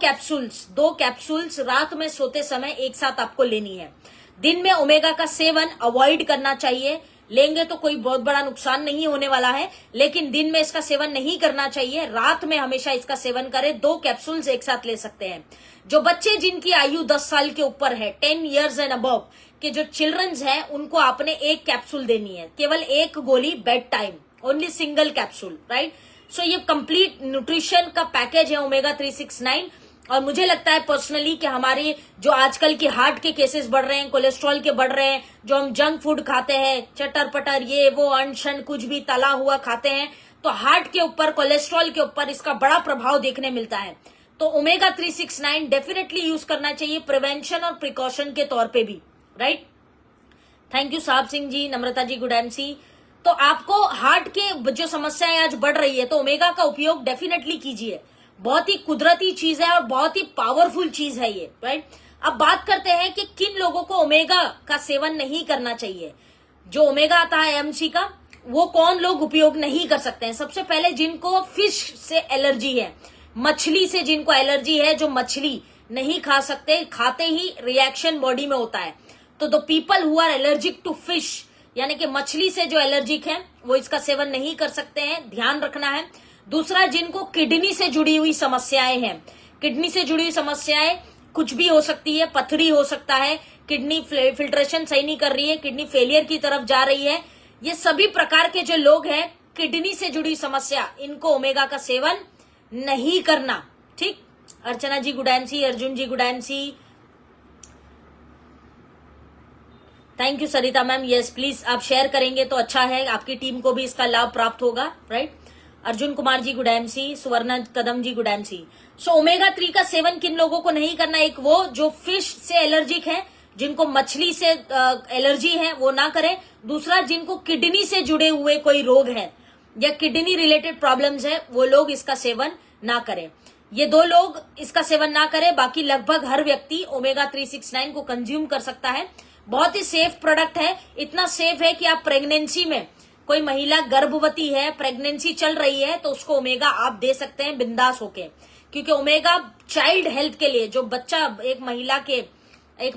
कैप्सूल्स रात में सोते समय एक साथ आपको लेनी है। दिन में ओमेगा का सेवन अवॉइड करना चाहिए, लेंगे तो कोई बहुत बड़ा नुकसान नहीं होने वाला है, लेकिन दिन में इसका सेवन नहीं करना चाहिए, रात में हमेशा इसका सेवन करें। 2 कैप्सूल्स एक साथ ले सकते हैं। जो बच्चे जिनकी आयु 10 साल के ऊपर है, 10 years एंड अबव के जो चिल्ड्रंस हैं, उनको आपने 1 कैप्सूल देनी है, केवल 1 गोली bed time, only single capsule, right. So ये कंप्लीट न्यूट्रिशन का पैकेज है ओमेगा 369। और मुझे लगता है पर्सनली कि हमारे जो आजकल के हार्ट के केसेस बढ़ रहे हैं, कोलेस्ट्रॉल के बढ़ रहे हैं, जो हम जंक फूड खाते हैं, चटर पटर ये वो अनशन कुछ भी तला हुआ खाते हैं, तो हार्ट के ऊपर, कोलेस्ट्रॉल के ऊपर इसका बड़ा प्रभाव देखने मिलता है। तो ओमेगा 369 डेफिनेटली यूज करना चाहिए प्रिवेंशन और प्रिकॉशन के तौर पे भी, right. Thank you Sahab Singh ji, Namrata ji, good MC. तो आपको हार्ट के जो समस्याएं आज बढ़ रही है तो ओमेगा का उपयोग डेफिनेटली कीजिए। बहुत ही कुदरती चीज है और बहुत ही पावरफुल चीज है ये, राइट। अब बात करते हैं कि किन लोगों को ओमेगा का सेवन नहीं करना चाहिए। जो ओमेगा आता है एमसी का, वो कौन लोग उपयोग नहीं कर सकते हैं। सबसे पहले जिनको फिश से एलर्जी है, मछली से जिनको एलर्जी है, जो मछली नहीं खा सकते, खाते ही रिएक्शन बॉडी में होता है, तो the people who are allergic to fish, यानी कि मछली से जो एलर्जिक है वो इसका सेवन नहीं कर सकते हैं, ध्यान रखना है। दूसरा, जिनको किडनी से जुड़ी हुई समस्याएं हैं, किडनी से जुड़ी हुई समस्याएं कुछ भी हो सकती है, पथरी हो सकता है, किडनी फिल्ट्रेशन सही नहीं कर रही है, किडनी फेलियर की तरफ जा रही है, ये सभी प्रकार के जो लोग हैं किडनी से जुड़ी समस्या, इनको ओमेगा का सेवन नहीं करना, ठीक। Archana ji good MC, Arjun ji good MC, thank you Sarita ma'am. Yes please आप शेयर करेंगे तो अच्छा है, आपकी टीम को भी इसका लाभ प्राप्त होगा, right. Arjun Kumar ji good MC, सुवर्णा कदम जी गुड एमसी। सो ओमेगा 3 का सेवन किन लोगों को नहीं करना, एक वो जो फिश से एलर्जिक है, जिनको मछली से एलर्जी है, वो ना करें। दूसरा, जिनको किडनी से जुड़े हुए कोई रोग है या किडनी रिलेटेड प्रॉब्लम्स है, वो लोग इसका सेवन ना करें। ये 2 लोग इसका सेवन ना करें, बाकी लगभग हर व्यक्ति ओमेगा 369 को कंज्यूम कर सकता है। बहुत ही सेफ प्रोडक्ट है, इतना सेफ है कि आप प्रेगनेंसी में, कोई महिला गर्भवती है, प्रेगनेंसी चल रही है, तो उसको ओमेगा आप दे सकते हैं बिंदास होके, क्योंकि ओमेगा चाइल्ड हेल्थ के लिए, जो बच्चा एक महिला के, एक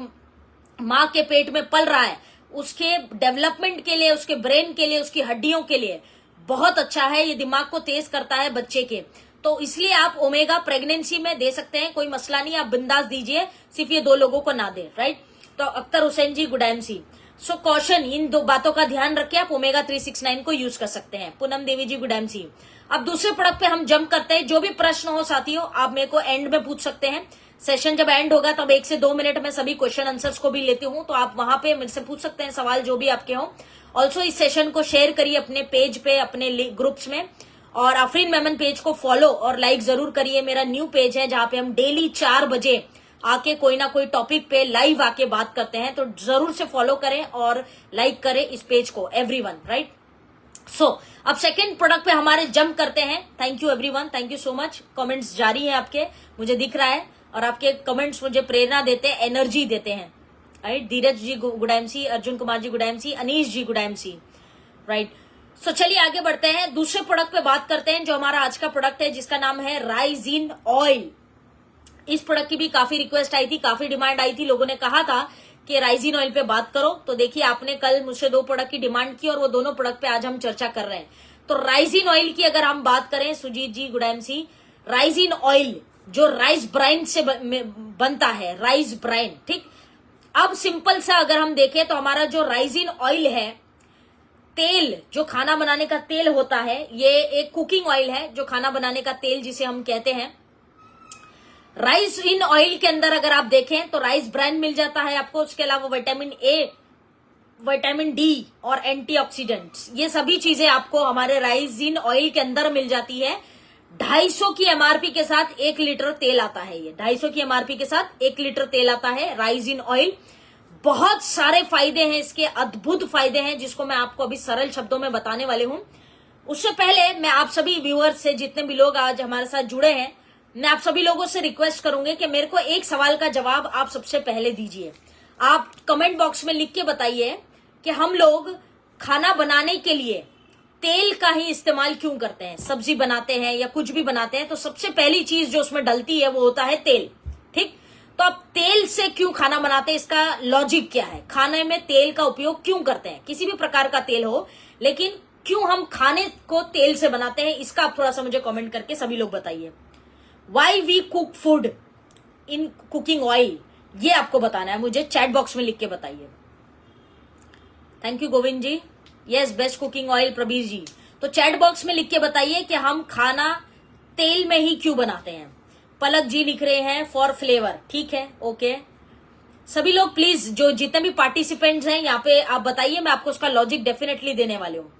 माँ के पेट में पल रहा है, उसके डेवलपमेंट के लिए, उसके ब्रेन के लिए, उसकी हड्डियों के लिए बहुत अच्छा है। ये दिमाग को तेज करता है बच्चे के, तो इसलिए आप ओमेगा प्रेगनेंसी में दे सकते हैं, कोई मसला नहीं, आप बिंदास दीजिए, सिर्फ ये 2 लोगों को ना दे, राइट। तो अख्तर हुसैन जी गुड एमसी। सो कॉशन, इन 2 बातों का ध्यान रख के आप ओमेगा 369 को यूज कर सकते हैं। पूनम देवी जी गुड एमसी। अब दूसरे प्रोडक्ट पे हम जंप करते हैं। जो भी प्रश्न हो साथियों, आप मेरे को एंड में पूछ सकते हैं। सेशन जब एंड होगा तब 1 से 2 मिनट में सभी क्वेश्चन आंसर्स को भी लेती हूँ, तो आप वहां पे मुझसे पूछ सकते हैं सवाल जो भी आपके हो। ऑल्सो इस सेशन को शेयर करिए अपने पेज पे, अपने ग्रुप्स में, और आफरीन मेमन पेज को फॉलो और लाइक जरूर करिए। मेरा न्यू पेज है जहां पे हम डेली 4 बजे आके कोई ना कोई टॉपिक पे लाइव आके बात करते हैं, तो जरूर से फॉलो करें और लाइक करें इस पेज को, एवरीवन, राइट। सो अब सेकंड प्रोडक्ट पे हमारे जंप करते हैं। Thank you everyone, thank you so much. Comments जारी है आपके, मुझे दिख रहा है, और आपके कमेंट्स मुझे प्रेरणा देते हैं, एनर्जी देते हैं, राइट। धीरज ji good MC, Arjun Kumar ji good MC, Anish जी गुड एमसी, राइट। सो चलिए आगे बढ़ते हैं, दूसरे प्रोडक्ट पे बात करते हैं, जो हमारा आज का प्रोडक्ट है, जिसका नाम है राइजिन ऑयल। इस प्रोडक्ट की भी काफी रिक्वेस्ट आई थी, काफी डिमांड आई थी, लोगों ने कहा था कि राइजिन ऑयल पे बात करो। तो देखिए, आपने कल मुझसे 2 प्रोडक्ट की डिमांड की और वो दोनों प्रोडक्ट पे आज हम चर्चा कर रहे हैं। तो राइजिन ऑयल की अगर हम बात करें, सुजीत जी गुड एमसी, राइजिन ऑयल जो राइस ब्राइन से बनता है, राइस ब्राइन, ठीक। अब सिंपल सा अगर हम देखें तो हमारा जो राइजिन ऑयल है, तेल, जो खाना बनाने का तेल होता है, ये एक कुकिंग ऑयल है, जो खाना बनाने का तेल जिसे हम कहते हैं। राइस इन ऑयल के अंदर अगर आप देखें तो राइस ब्राइन मिल जाता है आपको, उसके अलावा विटामिन ए विटामिन डी और एंटीऑक्सीडेंट्स, ये सभी चीजें आपको हमारे राइजिन ऑयल के अंदर मिल जाती है। 250 की एमआरपी के साथ 1 लीटर तेल आता है। ये 250 की एमआरपी के साथ 1 लीटर तेल आता है राइजिन ऑयल। बहुत सारे फायदे हैं इसके, अद्भुत फायदे हैं जिसको मैं आपको अभी सरल शब्दों में बताने वाले हूं। उससे पहले मैं आप सभी व्यूअर्स से, जितने भी लोग आज हमारे साथ जुड़े हैं, मैं आप सभी लोगों से रिक्वेस्ट करूंगी कि मेरे को एक सवाल का जवाब आप सबसे पहले दीजिए। आप कमेंट बॉक्स में लिख के बताइए कि हम लोग खाना बनाने के लिए तेल का ही इस्तेमाल क्यों करते हैं। सब्जी बनाते हैं या कुछ भी बनाते हैं तो सबसे पहली चीज जो उसमें डलती है वो होता है तेल। ठीक, तो आप तेल से क्यों खाना बनाते हैं, इसका लॉजिक क्या है? खाने में तेल का उपयोग क्यों करते हैं? किसी भी प्रकार का तेल हो, लेकिन क्यों हम खाने को तेल से बनाते हैं, इसका आप थोड़ा सा मुझे कमेंट करके सभी लोग बताइए। Why we cook food in cooking oil, ये आपको बताना है, मुझे चैट बॉक्स में लिख के बताइए। Thank you Govind ji. Yes, best cooking oil Prabir ji. तो चैट बॉक्स में लिख के बताइए कि हम खाना तेल में ही क्यों बनाते हैं। पलक जी लिख रहे हैं फॉर फ्लेवर। ठीक है, ओके। सभी लोग प्लीज, जो जितने भी पार्टिसिपेंट्स हैं यहाँ पे, आप बताइए, मैं आपको उसका लॉजिक डेफिनेटली देने वाले हूँ।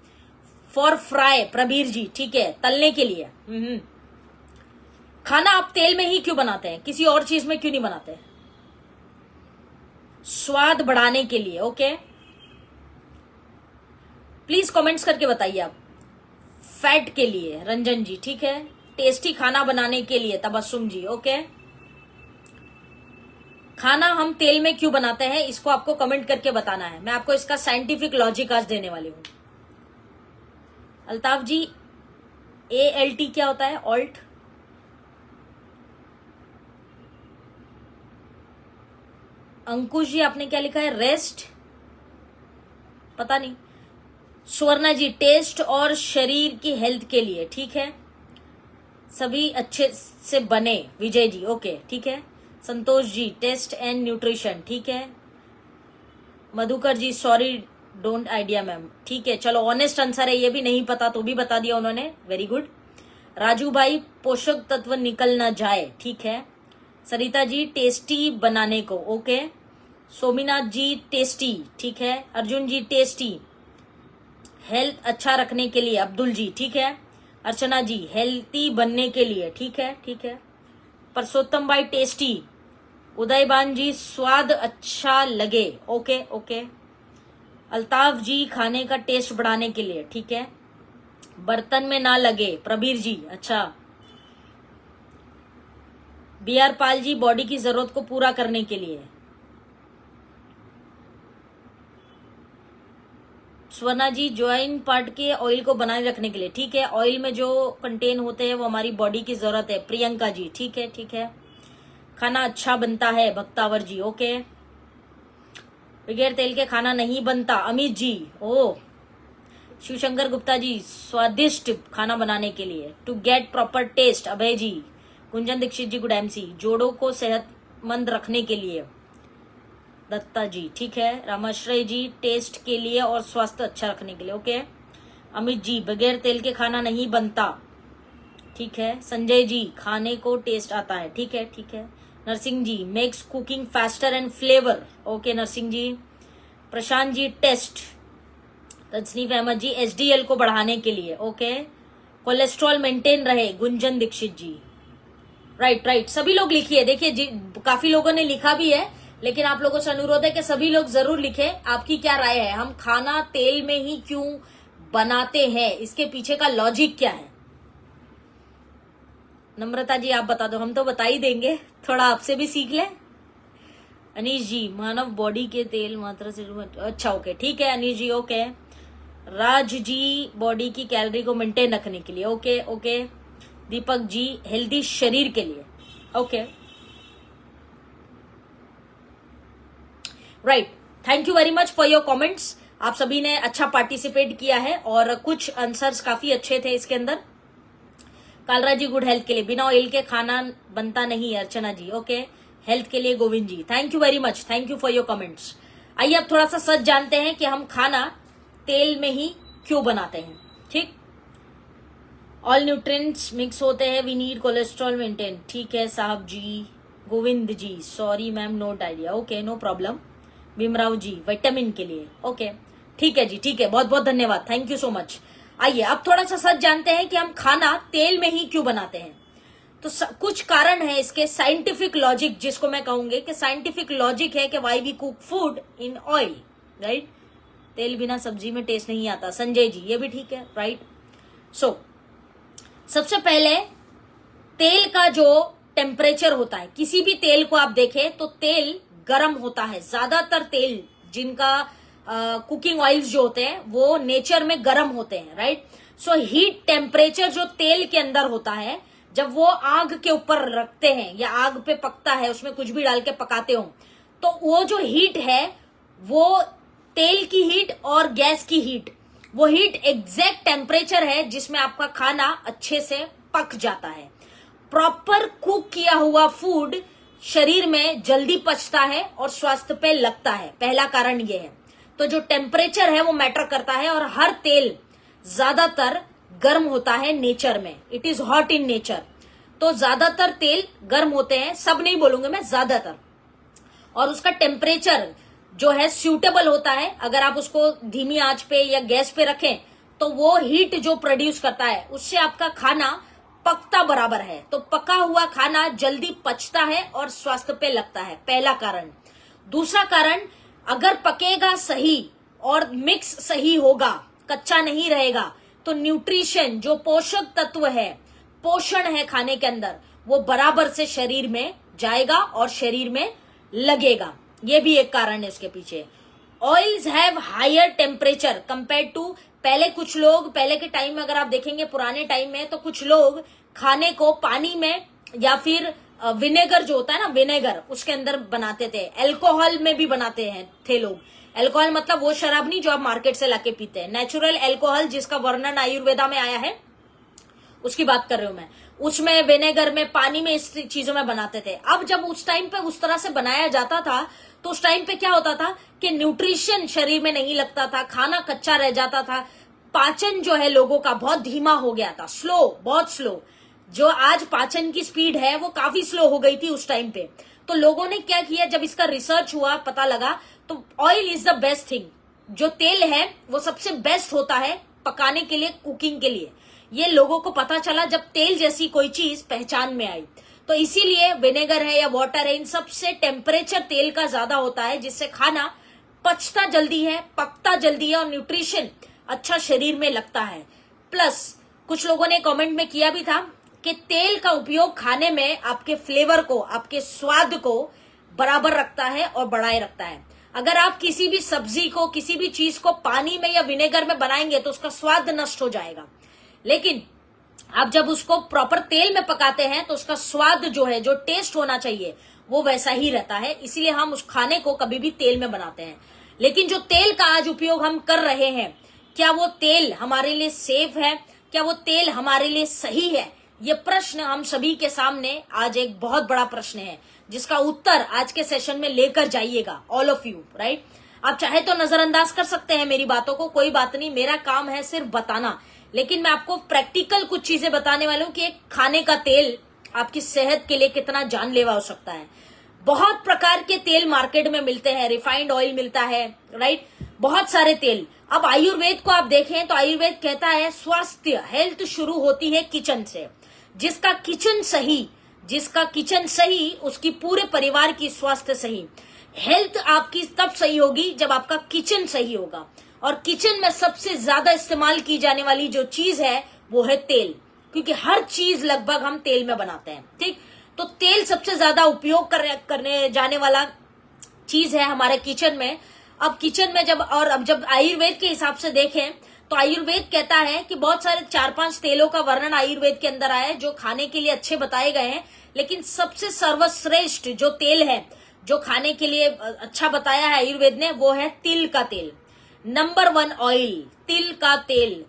फॉर फ्राई प्रबीर जी, ठीक है, तलने के लिए। खाना आप तेल में ही क्यों बनाते हैं, किसी और चीज में क्यों नहीं बनाते? स्वाद बढ़ाने के लिए, ओके। प्लीज कमेंट्स करके बताइए आप। फैट के लिए रंजन जी, ठीक है। टेस्टी खाना बनाने के लिए तबस्सुम जी, ओके। खाना हम तेल में क्यों बनाते हैं, इसको आपको कमेंट करके बताना है। मैं आपको इसका साइंटिफिक लॉजिक आज देने वाली हूं। अल्ताफ जी, ALT क्या होता है? ऑल्ट। अंकुश जी, आपने क्या लिखा है? रेस्ट, पता नहीं। स्वर्णा जी, टेस्ट और शरीर की हेल्थ के लिए, ठीक है। सभी अच्छे से बने, विजय जी, ओके, ठीक है। Santosh ji, test and nutrition, ठीक है। मधुकर जी, सॉरी डोंट आइडिया मैम, ठीक है। चलो, ऑनेस्ट आंसर है, ये भी नहीं पता तो भी बता दिया उन्होंने, वेरी गुड। राजू भाई, पोषक तत्व निकल ना जाए, ठीक है। सरिता जी, टेस्टी बनाने को, ओके। सोमीनाथ जी, टेस्टी, ठीक है। अर्जुन जी, टेस्टी, हेल्थ अच्छा रखने के लिए। अब्दुल जी, ठीक है। अर्चना जी, हेल्थी बनने के लिए, ठीक है, ठीक है। परसोत्तम भाई, टेस्टी। उदयबान जी, स्वाद अच्छा लगे, ओके, ओके। अल्ताफ जी, खाने का टेस्ट बढ़ाने के लिए, ठीक है। बर्तन में ना लगे, प्रबीर जी, अच्छा। BR पाल जी, बॉडी की जरूरत को पूरा करने के लिए। स्वर्णा जी, ज्वाइन पार्ट के ऑयल को बनाए रखने के लिए, ठीक है। ऑयल में जो कंटेन होते हैं वो हमारी बॉडी की जरूरत है। प्रियंका जी, ठीक है, ठीक है। खाना अच्छा बनता है, भक्तावर जी, ओके। बगैर तेल के खाना नहीं बनता, अमित जी, ओ। शिवशंकर गुप्ता जी, स्वादिष्ट खाना बनाने के लिए, to get proper taste, Abhay ji. Gunjan Dixit ji, good MC, जोड़ों को सेहतमंद रखने के लिए, दत्ता जी, ठीक है। रामाश्रय जी, टेस्ट के लिए और स्वास्थ्य अच्छा रखने के लिए, ओके। अमित जी, बगैर तेल के खाना नहीं बनता, ठीक है। संजय जी, खाने को टेस्ट आता है, ठीक है, ठीक है। Narsingh ji, makes cooking faster and flavour, okay Narsingh ji. Prashant ji, taste. Tasneef Ahmad ji, HDL को बढ़ाने के लिए, ओके। कोलेस्ट्रॉल मेंटेन रहे, गुंजन दीक्षित जी, राइट राइट। सभी लोग लिखिए, देखिए काफी लोगों ने लिखा भी है, लेकिन आप लोगों से अनुरोध है कि सभी लोग जरूर लिखें आपकी क्या राय है। हम खाना तेल में ही क्यों बनाते हैं, इसके पीछे का लॉजिक क्या है? नम्रता जी, आप बता दो, हम तो बता ही देंगे, थोड़ा आपसे भी सीख लें। अनीश जी, मानव बॉडी के तेल मात्रा से, अच्छा, ओके, ठीक है अनीश जी, ओके। राज जी, बॉडी की कैलोरी को मेंटेन रखने के लिए, okay, okay. Deepak ji, healthy शरीर के लिए, okay, right. Thank you very much for your comments. आप सभी ने अच्छा पार्टिसिपेट किया है और कुछ आंसर्स काफी अच्छे थे इसके अंदर। कालरा जी, गुड हेल्थ के लिए, बिना ऑयल के खाना बनता नहीं, अर्चना जी, ओके। हेल्थ के लिए Govind ji, thank you very much, thank you for your comments. आइए अब थोड़ा सा सच जानते हैं कि हम खाना तेल में ही क्यों बनाते हैं, ठीक। ऑल न्यूट्रिएंट्स मिक्स होते हैं, वी नीड कोलेस्ट्रॉल मेंटेन, ठीक है साहब जी। Govind ji, sorry ma'am, not idea, okay, no problem. Bhimrao ji vitamin के लिए। ओके ठीक है जी, ठीक है, बहुत बहुत धन्यवाद, थैंक यू सो मच। आइए अब थोड़ा सा सच जानते हैं कि हम खाना तेल में ही क्यों बनाते हैं। तो कुछ कारण है इसके, साइंटिफिक लॉजिक जिसको मैं कहूंगी कि साइंटिफिक लॉजिक है कि why we cook food in oil, right. तेल बिना सब्जी में टेस्ट नहीं आता, संजय जी ये भी ठीक है, राइट। सो सबसे पहले तेल का जो टेम्परेचर होता है, किसी भी तेल को आप देखें तो तेल गर्म होता है। ज्यादातर तेल जिनका कुकिंग ऑयल्स जो होते हैं वो नेचर में गर्म होते हैं, राइट। सो हीट टेम्परेचर जो तेल के अंदर होता है, जब वो आग के ऊपर रखते हैं या आग पे पकता है, उसमें कुछ भी डाल के पकाते हो, तो वो जो हीट है वो तेल की हीट और गैस की हीट, वो हीट एग्जैक्ट टेम्परेचर है जिसमें आपका खाना अच्छे से पक जाता है। प्रॉपर कुक किया हुआ फूड शरीर में जल्दी पचता है और स्वास्थ्य पे लगता है, पहला कारण ये है। तो जो टेम्परेचर है वो मैटर करता है, और हर तेल ज्यादातर गर्म होता है नेचर में, it is hot in nature. तो ज्यादातर तेल गर्म होते हैं, सब नहीं बोलूंगे मैं, ज्यादातर। और उसका टेम्परेचर जो है सूटेबल होता है, अगर आप उसको धीमी आंच पे या गैस पे रखें तो वो हीट जो प्रोड्यूस करता है उससे आपका खाना पकता बराबर है। तो पका हुआ खाना जल्दी पचता है और स्वास्थ्य पे लगता है, पहला कारण। दूसरा कारण, अगर पकेगा सही और मिक्स सही होगा, कच्चा नहीं रहेगा, तो न्यूट्रिशन जो पोषक तत्व है, पोषण है खाने के अंदर, वो बराबर से शरीर में जाएगा और शरीर में लगेगा। ये भी एक कारण है इसके पीछे। Oils have higher temperature compare to, पहले के टाइम में अगर आप देखेंगे, पुराने टाइम में, तो कुछ लोग खाने को पानी में या फिर विनेगर जो होता है ना, विनेगर, उसके अंदर बनाते थे। अल्कोहल में भी बनाते हैं थे लोग। अल्कोहल मतलब वो शराब नहीं जो आप मार्केट से लाके पीते हैं, नेचुरल अल्कोहल जिसका वर्णन आयुर्वेदा में आया है उसकी बात कर रही हूं मैं। उसमें विनेगर में, पानी में, इस चीजों में बनाते थे। अब जब उस टाइम पे उस तरह से बनाया जाता था तो उस टाइम पे क्या होता था कि न्यूट्रिशन शरीर में नहीं लगता था, खाना कच्चा रह जाता था, पाचन जो है लोगों का बहुत धीमा हो गया था, स्लो, बहुत स्लो। जो आज पाचन की स्पीड है वो काफी स्लो हो गई थी उस टाइम पे। तो लोगों ने क्या किया, जब इसका रिसर्च हुआ, पता लगा, तो oil is the best thing. जो तेल है वो सबसे बेस्ट होता है पकाने के लिए, कुकिंग के लिए। ये लोगों को पता चला जब तेल जैसी कोई चीज पहचान में आई। तो इसीलिए विनेगर है या वाटर है, इन सबसे टेम्परेचर तेल का ज्यादा होता है, जिससे खाना पचता जल्दी है, पकता जल्दी है और न्यूट्रिशन अच्छा शरीर में लगता है। प्लस कुछ लोगों ने कमेंट में किया भी था कि तेल का उपयोग खाने में आपके फ्लेवर को, आपके स्वाद को बराबर रखता है और बढ़ाए रखता है। अगर आप किसी भी सब्जी को, किसी भी चीज को पानी में या विनेगर में बनाएंगे तो उसका स्वाद नष्ट हो जाएगा, लेकिन आप जब उसको प्रॉपर तेल में पकाते हैं तो उसका स्वाद जो है, जो टेस्ट होना चाहिए, वो वैसा ही रहता है। इसीलिए हम उस खाने को कभी भी तेल में बनाते हैं। लेकिन जो तेल का आज उपयोग हम कर रहे हैं, क्या वो तेल हमारे लिए सेफ है? क्या वो तेल हमारे लिए सही है? ये प्रश्न हम सभी के सामने आज एक बहुत बड़ा प्रश्न है, जिसका उत्तर आज के सेशन में लेकर जाइएगा, ऑल ऑफ यू, राइट। आप चाहे तो नजरअंदाज कर सकते हैं मेरी बातों को, कोई बात नहीं, मेरा काम है सिर्फ बताना। लेकिन मैं आपको प्रैक्टिकल कुछ चीजें बताने वाली हूं कि एक खाने का तेल आपकी सेहत के लिए कितना जानलेवा हो सकता है। बहुत प्रकार के तेल मार्केट में मिलते हैं, रिफाइंड ऑयल मिलता है, राइट, बहुत सारे तेल। अब आयुर्वेद को आप देखें तो आयुर्वेद कहता है स्वास्थ्य, हेल्थ शुरू होती है किचन से। जिसका किचन सही, उसकी पूरे परिवार की स्वास्थ्य सही। हेल्थ आपकी तब सही होगी जब आपका किचन सही होगा। और किचन में सबसे ज्यादा इस्तेमाल की जाने वाली जो चीज है वो है तेल, क्योंकि हर चीज लगभग हम तेल में बनाते हैं, ठीक। तो तेल सबसे ज्यादा उपयोग करने जाने वाला चीज है हमारे किचन में। अब किचन में जब आयुर्वेद के हिसाब से देखें तो आयुर्वेद कहता है कि बहुत सारे 4-5 तेलों का वर्णन आयुर्वेद के अंदर आया है जो खाने के लिए अच्छे बताए गए हैं। लेकिन सबसे सर्वश्रेष्ठ जो तेल है, जो खाने के लिए अच्छा बताया है आयुर्वेद ने, वो है तिल का तेल। नंबर 1 ऑयल, तिल का तेल।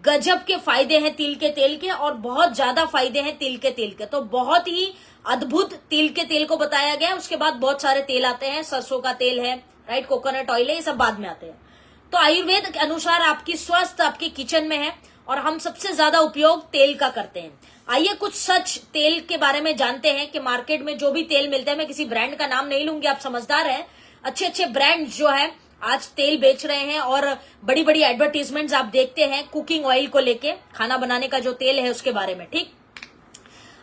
गजब के फायदे हैं तिल के तेल के, और बहुत ज्यादा फायदे हैं तिल के तेल के। तो बहुत ही अद्भुत तिल के तेल को बताया गया है। उसके बाद बहुत सारे तेल आते हैं, सरसों का तेल है, राइट, कोकोनट ऑयल है, ये सब बाद में आते हैं। तो आयुर्वेद के अनुसार आपकी स्वास्थ्य आपके किचन में है और हम सबसे ज्यादा उपयोग तेल का करते हैं। आइए कुछ सच तेल के बारे में जानते हैं कि मार्केट में जो भी तेल मिलते हैं, मैं किसी ब्रांड का नाम नहीं लूंगी, आप समझदार हैं, अच्छे अच्छे ब्रांड्स जो है आज तेल बेच रहे हैं और बड़ी बड़ी एडवर्टीजमेंट्स आप देखते हैं कुकिंग ऑयल को लेके, खाना बनाने का जो तेल है उसके बारे में। ठीक,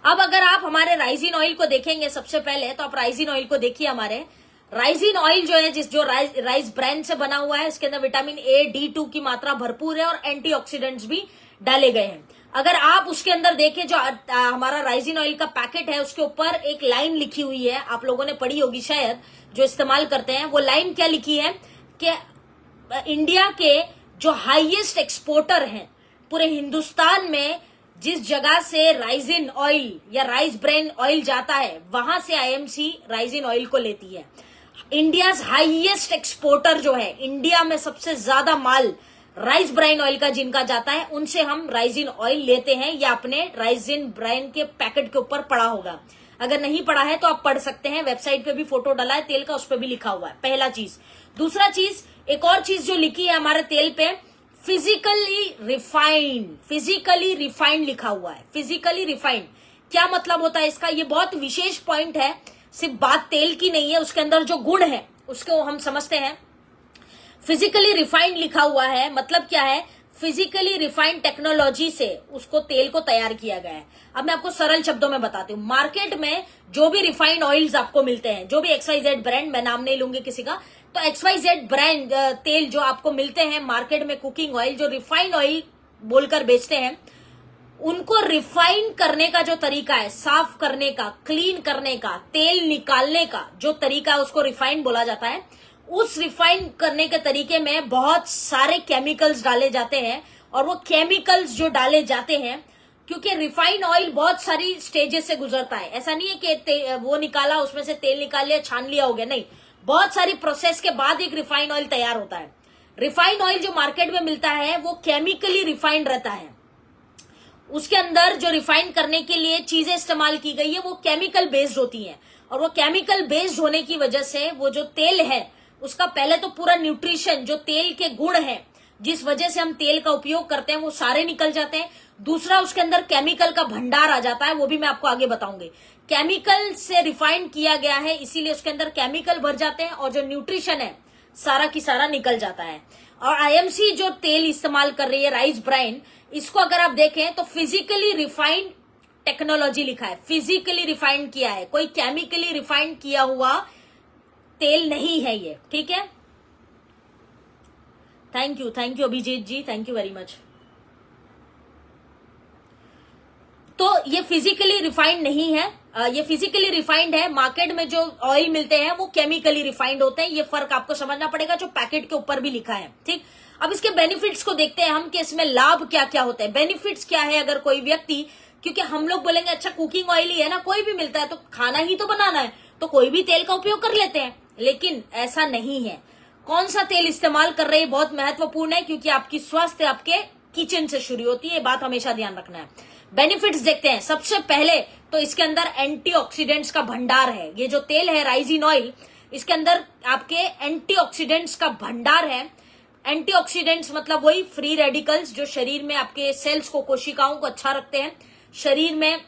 अब अगर आप हमारे राइजिन ऑयल को देखेंगे सबसे पहले, तो आप राइजिन ऑयल को देखिए। हमारे राइजिन ऑयल जो है जो राइस ब्रांड से बना हुआ है, इसके अंदर विटामिन ए, D2 की मात्रा भरपूर है और एंटीऑक्सीडेंट्स भी डाले गए हैं। अगर आप उसके अंदर देखें, जो हमारा राइजिन ऑयल का पैकेट है उसके ऊपर एक लाइन लिखी हुई है, आप लोगों ने पढ़ी होगी शायद, जो इस्तेमाल करते हैं। वो लाइन क्या लिखी है कि इंडिया के जो हाईएस्ट एक्सपोर्टर हैं पूरे हिंदुस्तान में, जिस जगह से राइजिन ऑयल या राइस ब्रान ऑयल जाता है, वहां से IMC राइजिन ऑयल को लेती है। इंडिया हाईएस्ट एक्सपोर्टर जो है, इंडिया में सबसे ज्यादा माल राइस ब्रान ऑयल का जिनका जाता है, उनसे हम राइजिन ऑयल लेते हैं। या अपने राइजिन ब्रान के पैकेट के ऊपर पढ़ा होगा, अगर नहीं पढ़ा है तो आप पढ़ सकते हैं, वेबसाइट पे भी फोटो डाला है तेल का, उस पर भी लिखा हुआ है। पहला चीज। दूसरा चीज, एक और चीज जो लिखी है हमारे तेल पे, फिजिकली रिफाइंड लिखा हुआ है। फिजिकली रिफाइंड क्या मतलब होता है इसका? ये बहुत विशेष पॉइंट है, सिर्फ बात तेल की नहीं है, उसके अंदर जो गुण है उसको हम समझते हैं। फिजिकली रिफाइंड लिखा हुआ है, मतलब क्या है? फिजिकली रिफाइंड टेक्नोलॉजी से उसको तेल को तैयार किया गया है। अब मैं आपको सरल शब्दों में बताती हूँ। मार्केट में जो भी रिफाइंड ऑयल्स आपको मिलते हैं, जो भी XYZ ब्रांड, मैं नाम नहीं लूंगी किसी का, तो XYZ ब्रांड तेल जो आपको मिलते हैं मार्केट में, कुकिंग ऑयल जो रिफाइंड ऑयल बोलकर बेचते हैं, उनको रिफाइन करने का जो तरीका है, साफ करने का, क्लीन करने का, तेल निकालने का जो तरीका है, उसको रिफाइन बोला जाता है। उस रिफाइन करने के तरीके में बहुत सारे केमिकल्स डाले जाते हैं, और वो केमिकल्स जो डाले जाते हैं, क्योंकि रिफाइन ऑयल बहुत सारी स्टेजेस से गुजरता है, ऐसा नहीं है कि वो निकाला, उसमें से तेल निकाल लिया, छान लिया, हो गया, नहीं। बहुत सारी प्रोसेस के बाद एक रिफाइन ऑयल तैयार होता है। रिफाइन ऑयल जो मार्केट में मिलता है वो केमिकली रिफाइंड रहता है। उसके अंदर जो रिफाइन करने के लिए चीजें इस्तेमाल की गई है वो केमिकल बेस्ड होती हैं, और वो केमिकल बेस्ड होने की वजह से वो जो तेल है उसका पहले तो पूरा न्यूट्रिशन, जो तेल के गुण है, जिस वजह से हम तेल का उपयोग करते हैं, वो सारे निकल जाते हैं। दूसरा, उसके अंदर केमिकल का भंडार आ जाता है, वो भी मैं आपको आगे बताऊंगी। केमिकल से रिफाइंड किया गया है, इसीलिए उसके अंदर केमिकल भर जाते हैं, और जो न्यूट्रिशन है सारा की सारा निकल जाता है। और IMC जो तेल इस्तेमाल कर रही है, राइस ब्रान, इसको अगर आप देखें तो फिजिकली रिफाइंड टेक्नोलॉजी लिखा है, फिजिकली रिफाइंड किया है, कोई केमिकली रिफाइंड किया हुआ तेल नहीं है ये। ठीक है, thank you Abhijeet ji, thank you very much. तो ये फिजिकली रिफाइंड नहीं है, ये फिजिकली रिफाइंड है। मार्केट में जो ऑयल मिलते हैं वो केमिकली रिफाइंड होते हैं, ये फर्क आपको समझना पड़ेगा, जो पैकेट के ऊपर भी लिखा है। ठीक, अब इसके बेनिफिट्स को देखते हैं हम कि इसमें लाभ क्या क्या होते हैं। बेनिफिट्स क्या है? अगर कोई व्यक्ति, क्योंकि हम लोग बोलेंगे अच्छा कुकिंग ऑयल ही है ना, कोई भी मिलता है, तो खाना ही तो बनाना है, तो कोई भी तेल का उपयोग कर लेते हैं, लेकिन ऐसा नहीं है। कौन सा तेल इस्तेमाल कर रहे हैं बहुत महत्वपूर्ण है, क्योंकि आपकी स्वास्थ्य आपके किचन से शुरू होती है, बात हमेशा ध्यान रखना है। बेनिफिट्स देखते हैं। सबसे पहले तो इसके अंदर एंटीऑक्सीडेंट्स का भंडार है। ये जो तेल है राइजिन ऑयल, इसके अंदर आपके एंटीऑक्सीडेंट्स का भंडार है। एंटीऑक्सीडेंट्स मतलब वही फ्री रेडिकल्स जो शरीर में आपके सेल्स को, कोशिकाओं को अच्छा रखते हैं, शरीर में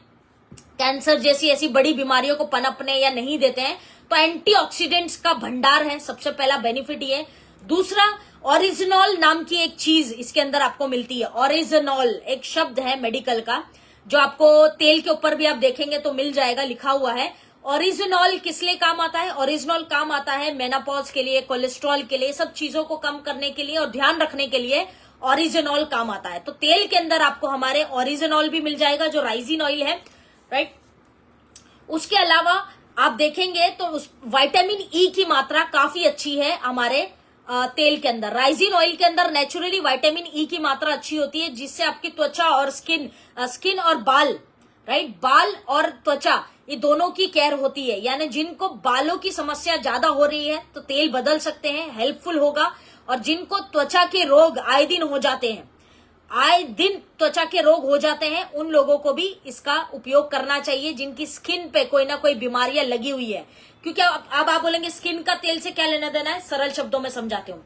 कैंसर जैसी ऐसी बड़ी बीमारियों को पनपने या नहीं देते हैं। तो एंटीऑक्सीडेंट्स का भंडार है, सबसे पहला बेनिफिट ये। दूसरा, ओरिजिनॉल नाम की एक चीज इसके अंदर आपको मिलती है। ओरिजिनॉल एक शब्द है मेडिकल का, जो आपको तेल के ऊपर भी आप देखेंगे तो मिल जाएगा, लिखा हुआ है। ओरिजिनॉल किस लिए काम आता है? ओरिजिनॉल काम आता है मेनोपॉज के लिए, कोलेस्ट्रॉल के लिए, सब चीजों को कम करने के लिए और ध्यान रखने के लिए ओरिजिनॉल काम आता है। तो तेल के अंदर आपको हमारे ओरिजिनॉल भी मिल जाएगा, जो राइजिन ऑयल है, राइट। उसके अलावा आप देखेंगे तो उस विटामिन ई की मात्रा काफी अच्छी है हमारे तेल के अंदर। राइजिन ऑयल के अंदर नेचुरली विटामिन ई की मात्रा अच्छी होती है, जिससे आपकी त्वचा और स्किन और बाल, राइट, बाल और त्वचा ये दोनों की केयर होती है। यानी जिनको बालों की समस्या ज्यादा हो रही है तो तेल बदल सकते हैं, हेल्पफुल होगा। और जिनको त्वचा के रोग आए दिन हो जाते हैं, आए दिन त्वचा के रोग हो जाते हैं, उन लोगों को भी इसका उपयोग करना चाहिए, जिनकी स्किन पे कोई ना कोई बीमारियां लगी हुई है। क्योंकि अब आप बोलेंगे स्किन का तेल से क्या लेना देना है, सरल शब्दों में समझाती हूँ।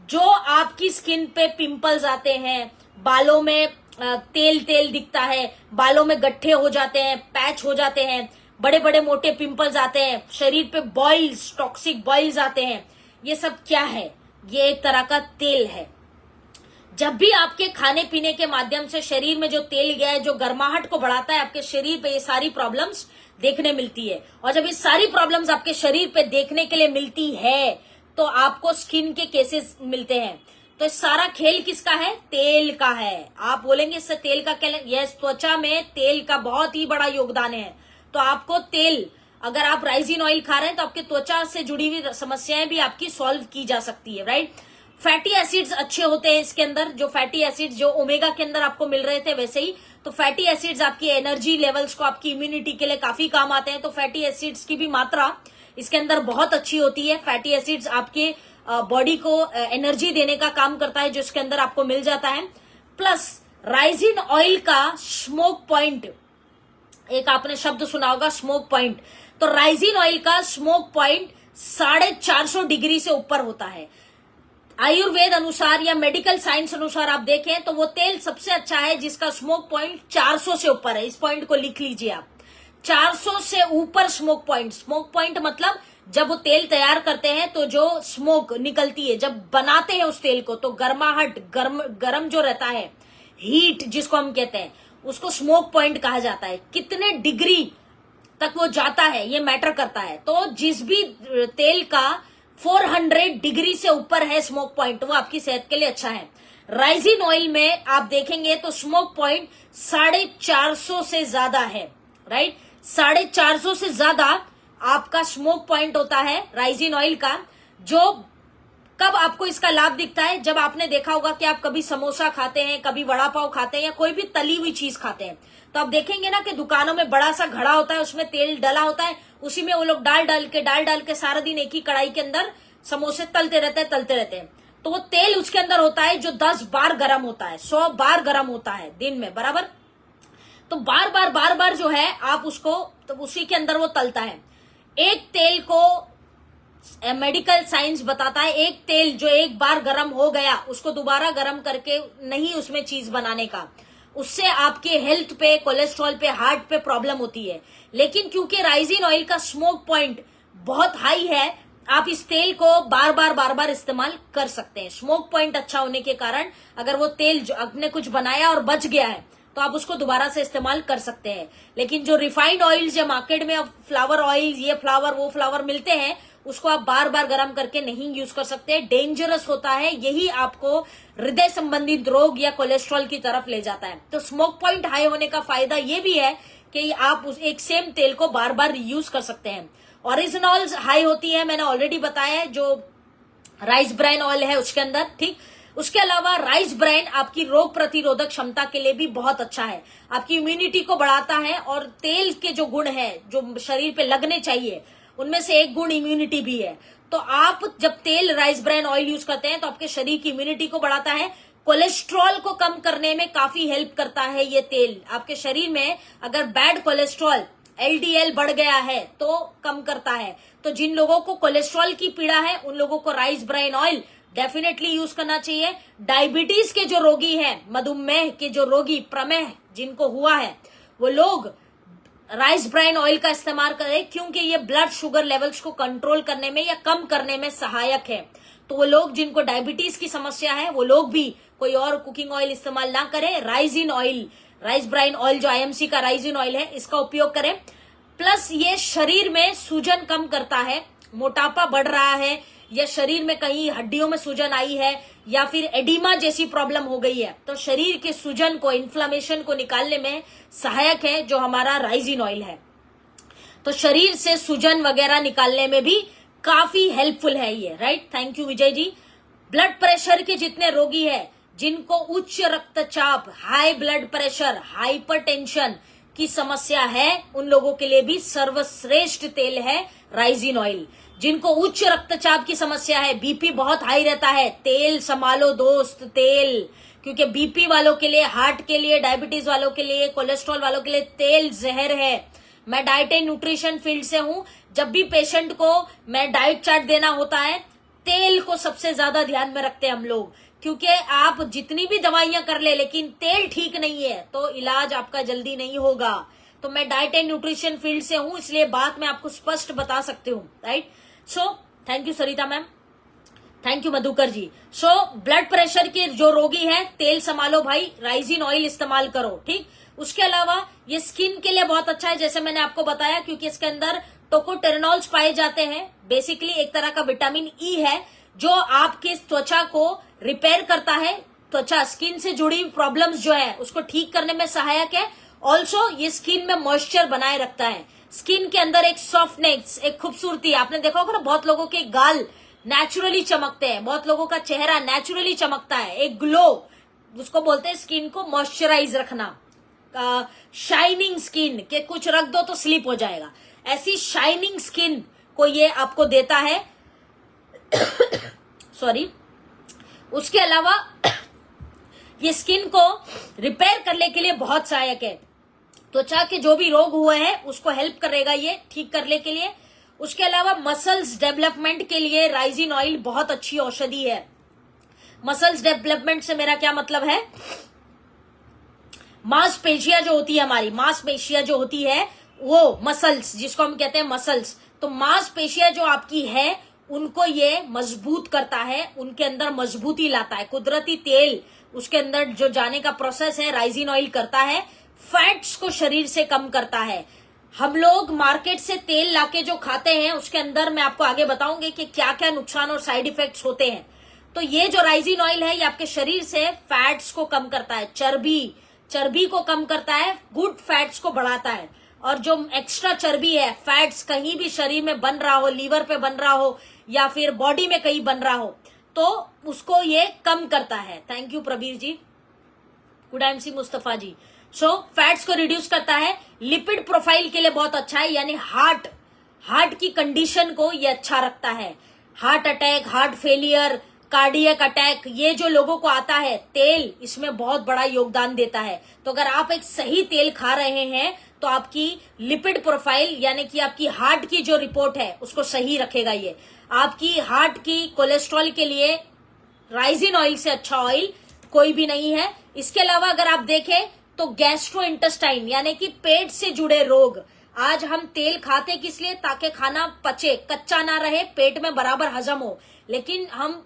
जो आपकी स्किन पे पिंपल्स आते हैं, बालों में तेल तेल दिखता है, बालों में गड्ढे हो जाते हैं, पैच हो जाते हैं, बड़े बड़े मोटे पिंपल्स आते हैं, शरीर पे बॉइल्स, टॉक्सिक बॉइल्स आते हैं, ये सब क्या है? ये एक तरह का तेल है। जब भी आपके खाने पीने के माध्यम से शरीर में जो तेल गया है, जो गर्माहट को बढ़ाता है, आपके शरीर पे ये सारी प्रॉब्लम्स देखने मिलती है। और जब ये सारी प्रॉब्लम्स आपके शरीर पे देखने के लिए मिलती है तो आपको स्किन के केसेस मिलते हैं। तो सारा खेल किसका है? तेल का है। आप बोलेंगे इससे तेल का क्या? यस, त्वचा में तेल का बहुत ही बड़ा योगदान है। तो आपको तेल, अगर आप राइजिन ऑयल खा रहे हैं तो आपके त्वचा से जुड़ी हुई समस्याएं भी आपकी सॉल्व की जा सकती है, राइट। फैटी एसिड्स अच्छे होते हैं इसके अंदर, जो फैटी एसिड्स जो ओमेगा के अंदर आपको मिल रहे थे वैसे ही। तो फैटी एसिड्स आपकी एनर्जी लेवल्स को, आपकी इम्यूनिटी के लिए काफी काम आते हैं। तो फैटी एसिड्स की भी मात्रा इसके अंदर बहुत अच्छी होती है। फैटी एसिड्स आपके बॉडी को एनर्जी देने का काम करता है, जो इसके अंदर आपको मिल जाता है। प्लस राइजिन ऑयल का स्मोक पॉइंट, एक आपने शब्द सुना होगा स्मोक पॉइंट। तो राइजिन ऑयल का स्मोक पॉइंट 450 डिग्री से ऊपर होता है। आयुर्वेद अनुसार या मेडिकल साइंस अनुसार आप देखें तो वो तेल सबसे अच्छा है जिसका स्मोक पॉइंट 400 से ऊपर है। इस पॉइंट को लिख लीजिए आप, 400 से ऊपर स्मोक पॉइंट। स्मोक पॉइंट मतलब जब वो तेल तैयार करते हैं तो जो स्मोक निकलती है, जब बनाते हैं उस तेल को, तो गर्माहट, गर्म जो रहता है, हीट जिसको हम कहते हैं, उसको स्मोक पॉइंट कहा जाता है। कितने डिग्री तक वो जाता है ये मैटर करता है। तो जिस भी तेल का 400 डिग्री से ऊपर है स्मोक पॉइंट, वो आपकी सेहत के लिए अच्छा है। राइजिन ऑयल में आप देखेंगे तो स्मोक पॉइंट 450 से ज्यादा है, राइट। 450 से ज्यादा आपका स्मोक पॉइंट होता है राइजिन ऑयल का। जो कब आपको इसका लाभ दिखता है? जब आपने देखा होगा कि आप कभी समोसा खाते हैं, कभी वड़ा पाव खाते हैं या कोई भी तली हुई चीज खाते हैं, तो आप देखेंगे ना कि दुकानों में बड़ा सा घड़ा होता है, उसमें तेल डला होता है, उसी में वो लोग डाल डाल के सारा दिन एक ही कढ़ाई के अंदर समोसे तलते रहते हैं। तो वो तेल उसके अंदर होता है जो 10 बार गर्म होता है, 100 बार गर्म होता है दिन में, बराबर। तो बार बार जो है आप उसको, तो उसी के अंदर वो तलता है। एक तेल को मेडिकल साइंस बताता है, एक तेल जो एक बार गर्म हो गया उसको दोबारा गर्म करके नहीं उसमें चीज बनाने का, उससे आपके हेल्थ पे, कोलेस्ट्रॉल पे, हार्ट पे प्रॉब्लम होती है। लेकिन क्योंकि राइजिन ऑयल का स्मोक पॉइंट बहुत हाई है, आप इस तेल को बार बार इस्तेमाल कर सकते हैं। स्मोक पॉइंट अच्छा होने के कारण अगर वो तेल जो आपने कुछ बनाया और बच गया है तो आप उसको दोबारा से इस्तेमाल कर सकते हैं। लेकिन जो रिफाइंड ऑयल्स जो मार्केट में अब फ्लावर ऑयल, ये फ्लावर वो फ्लावर मिलते हैं, उसको आप बार बार गर्म करके नहीं यूज कर सकते, डेंजरस होता है। यही आपको हृदय संबंधित रोग या कोलेस्ट्रॉल की तरफ ले जाता है। तो स्मोक पॉइंट हाई होने का फायदा ये भी है कि आप उस एक सेम तेल को बार बार यूज कर सकते हैं। ओरिजिनॉल्स हाई होती है, मैंने ऑलरेडी बताया है, जो राइस ब्राइन ऑयल है उसके अंदर, ठीक। उसके अलावा राइस ब्राइन आपकी रोग प्रतिरोधक क्षमता के लिए भी बहुत अच्छा है, आपकी इम्यूनिटी को बढ़ाता है। और तेल के जो गुण है जो शरीर पे लगने चाहिए, उनमें से एक गुण इम्यूनिटी भी है। तो आप जब तेल राइस ब्राइन ऑयल यूज करते हैं तो आपके शरीर की इम्यूनिटी को बढ़ाता है, कोलेस्ट्रॉल को कम करने में काफी हेल्प करता है ये तेल। आपके शरीर में अगर बैड कोलेस्ट्रॉल, एलडीएल बढ़ गया है तो कम करता है। तो जिन लोगों को कोलेस्ट्रॉल की पीड़ा है उन लोगों को rice bran oil definitely use करना चाहिए। डायबिटीज के जो रोगी हैं, मधुमेह के जो रोगी, प्रमेह जिनको हुआ है, वो लोग राइस ब्राइन ऑयल का इस्तेमाल करें, क्योंकि ये ब्लड शुगर लेवल्स को कंट्रोल करने में या कम करने में सहायक है। तो वो लोग जिनको डायबिटीज की समस्या है वो लोग भी कोई और कुकिंग ऑयल इस्तेमाल ना करें, राइजिन ऑयल, राइस ब्राइन ऑयल जो आईएमसी का राइजिन ऑयल है, इसका उपयोग करें। प्लस ये शरीर में सूजन कम करता है, मोटापा बढ़ रहा है या शरीर में कहीं हड्डियों में सूजन आई है या फिर एडिमा जैसी प्रॉब्लम हो गई है, तो शरीर के सूजन को, इन्फ्लेमेशन को निकालने में सहायक है जो हमारा राइजिन ऑयल है। तो शरीर से सूजन वगैरह निकालने में भी काफी हेल्पफुल है ये, right. Thank you Vijay ji. Blood pressure के जितने रोगी है, जिनको उच्च रक्तचाप, हाई ब्लड प्रेशर, हाइपरटेंशन की समस्या है, उन लोगों के लिए भी सर्वश्रेष्ठ तेल है राइजिन ऑयल। जिनको उच्च रक्तचाप की समस्या है, बीपी बहुत हाई रहता है, तेल संभालो दोस्त, तेल, क्योंकि बीपी वालों के लिए, हार्ट के लिए, डायबिटीज वालों के लिए, कोलेस्ट्रॉल वालों के लिए तेल जहर है। मैं डाइट एंड न्यूट्रिशन फील्ड से हूं, जब भी पेशेंट को मैं डाइट चार्ट देना होता है, तेल को सबसे ज्यादा ध्यान में रखते हैं हम लोग, क्योंकि आप जितनी भी दवाइयां कर ले लेकिन तेल ठीक नहीं है तो इलाज आपका जल्दी नहीं होगा। तो मैं डाइट एंड न्यूट्रिशन फील्ड से हूं, इसलिए बात मैं आपको स्पष्ट बता सकती हूँ, right. So thank you Sarita ma'am, thank you Madhukar ji. So blood pressure के जो रोगी हैं, तेल संभालो भाई, राइजिन ऑयल इस्तेमाल करो, ठीक। उसके अलावा ये स्किन के लिए बहुत अच्छा है, जैसे मैंने आपको बताया, क्योंकि इसके अंदर टोकोटेरेनॉल्स पाए जाते हैं। बेसिकली एक तरह का विटामिन ई है जो आपके त्वचा को रिपेयर करता है, त्वचा स्किन से जुड़ी प्रॉब्लम्स जो है उसको ठीक करने में सहायक है। ऑल्सो ये स्किन में मॉइस्चर बनाए रखता है, स्किन के अंदर एक सॉफ्टनेस, एक खूबसूरती। आपने देखा होगा ना, बहुत लोगों के गाल नेचुरली चमकते हैं, बहुत लोगों का चेहरा नेचुरली चमकता है, एक ग्लो, उसको बोलते हैं स्किन को मॉइस्चराइज रखना। शाइनिंग स्किन के कुछ रख दो तो स्लिप हो जाएगा, ऐसी शाइनिंग स्किन को ये आपको देता है। सॉरी। उसके अलावा ये स्किन को रिपेयर करने के लिए बहुत सहायक है, त्वचा के जो भी रोग हुए हैं उसको हेल्प करेगा ये ठीक करने के लिए। उसके अलावा मसल्स डेवलपमेंट के लिए राइजिन ऑयल बहुत अच्छी औषधि है। मसल्स डेवलपमेंट से मेरा क्या मतलब है, मांसपेशियां जो होती है, हमारी मांसपेशियां जो होती है वो मसल्स, जिसको हम कहते हैं मसल्स, तो मांसपेशियां जो आपकी है उनको ये मजबूत करता है, उनके अंदर मजबूती लाता है। कुदरती तेल उसके अंदर जो जाने का प्रोसेस है राइजिन ऑयल करता है, फैट्स को शरीर से कम करता है। हम लोग मार्केट से तेल लाके जो खाते हैं उसके अंदर मैं आपको आगे बताऊंगी कि क्या क्या नुकसान और साइड इफेक्ट्स होते हैं। तो ये जो राइजिन ऑयल है ये आपके शरीर से फैट्स को कम करता है, चर्बी को कम करता है, गुड फैट्स को बढ़ाता है। और जो एक्स्ट्रा चर्बी है, फैट्स कहीं भी शरीर में बन रहा हो, लीवर पे बन रहा हो या फिर बॉडी में कहीं बन रहा हो, तो उसको ये कम करता है। Thank you Prabir ji, good MC Mustafa ji. So fats को रिड्यूस करता है, लिपिड प्रोफाइल के लिए बहुत अच्छा है, यानी हार्ट की कंडीशन को ये अच्छा रखता है। Heart attack, heart failure, cardiac attack, ये जो लोगों को आता है, तेल इसमें बहुत बड़ा योगदान देता है। तो अगर आप एक सही तेल खा रहे हैं तो आपकी लिपिड प्रोफाइल यानी कि आपकी हार्ट की जो रिपोर्ट है उसको सही रखेगा। ये आपकी हार्ट की कोलेस्ट्रॉल के लिए राइजिन ऑयल से अच्छा ऑयल कोई भी नहीं है। इसके अलावा अगर आप देखें तो गैस्ट्रो इंटेस्टाइन यानी कि पेट से जुड़े रोग, आज हम तेल खाते किस लिए, ताकि खाना पचे, कच्चा ना रहे, पेट में बराबर हजम हो। लेकिन हम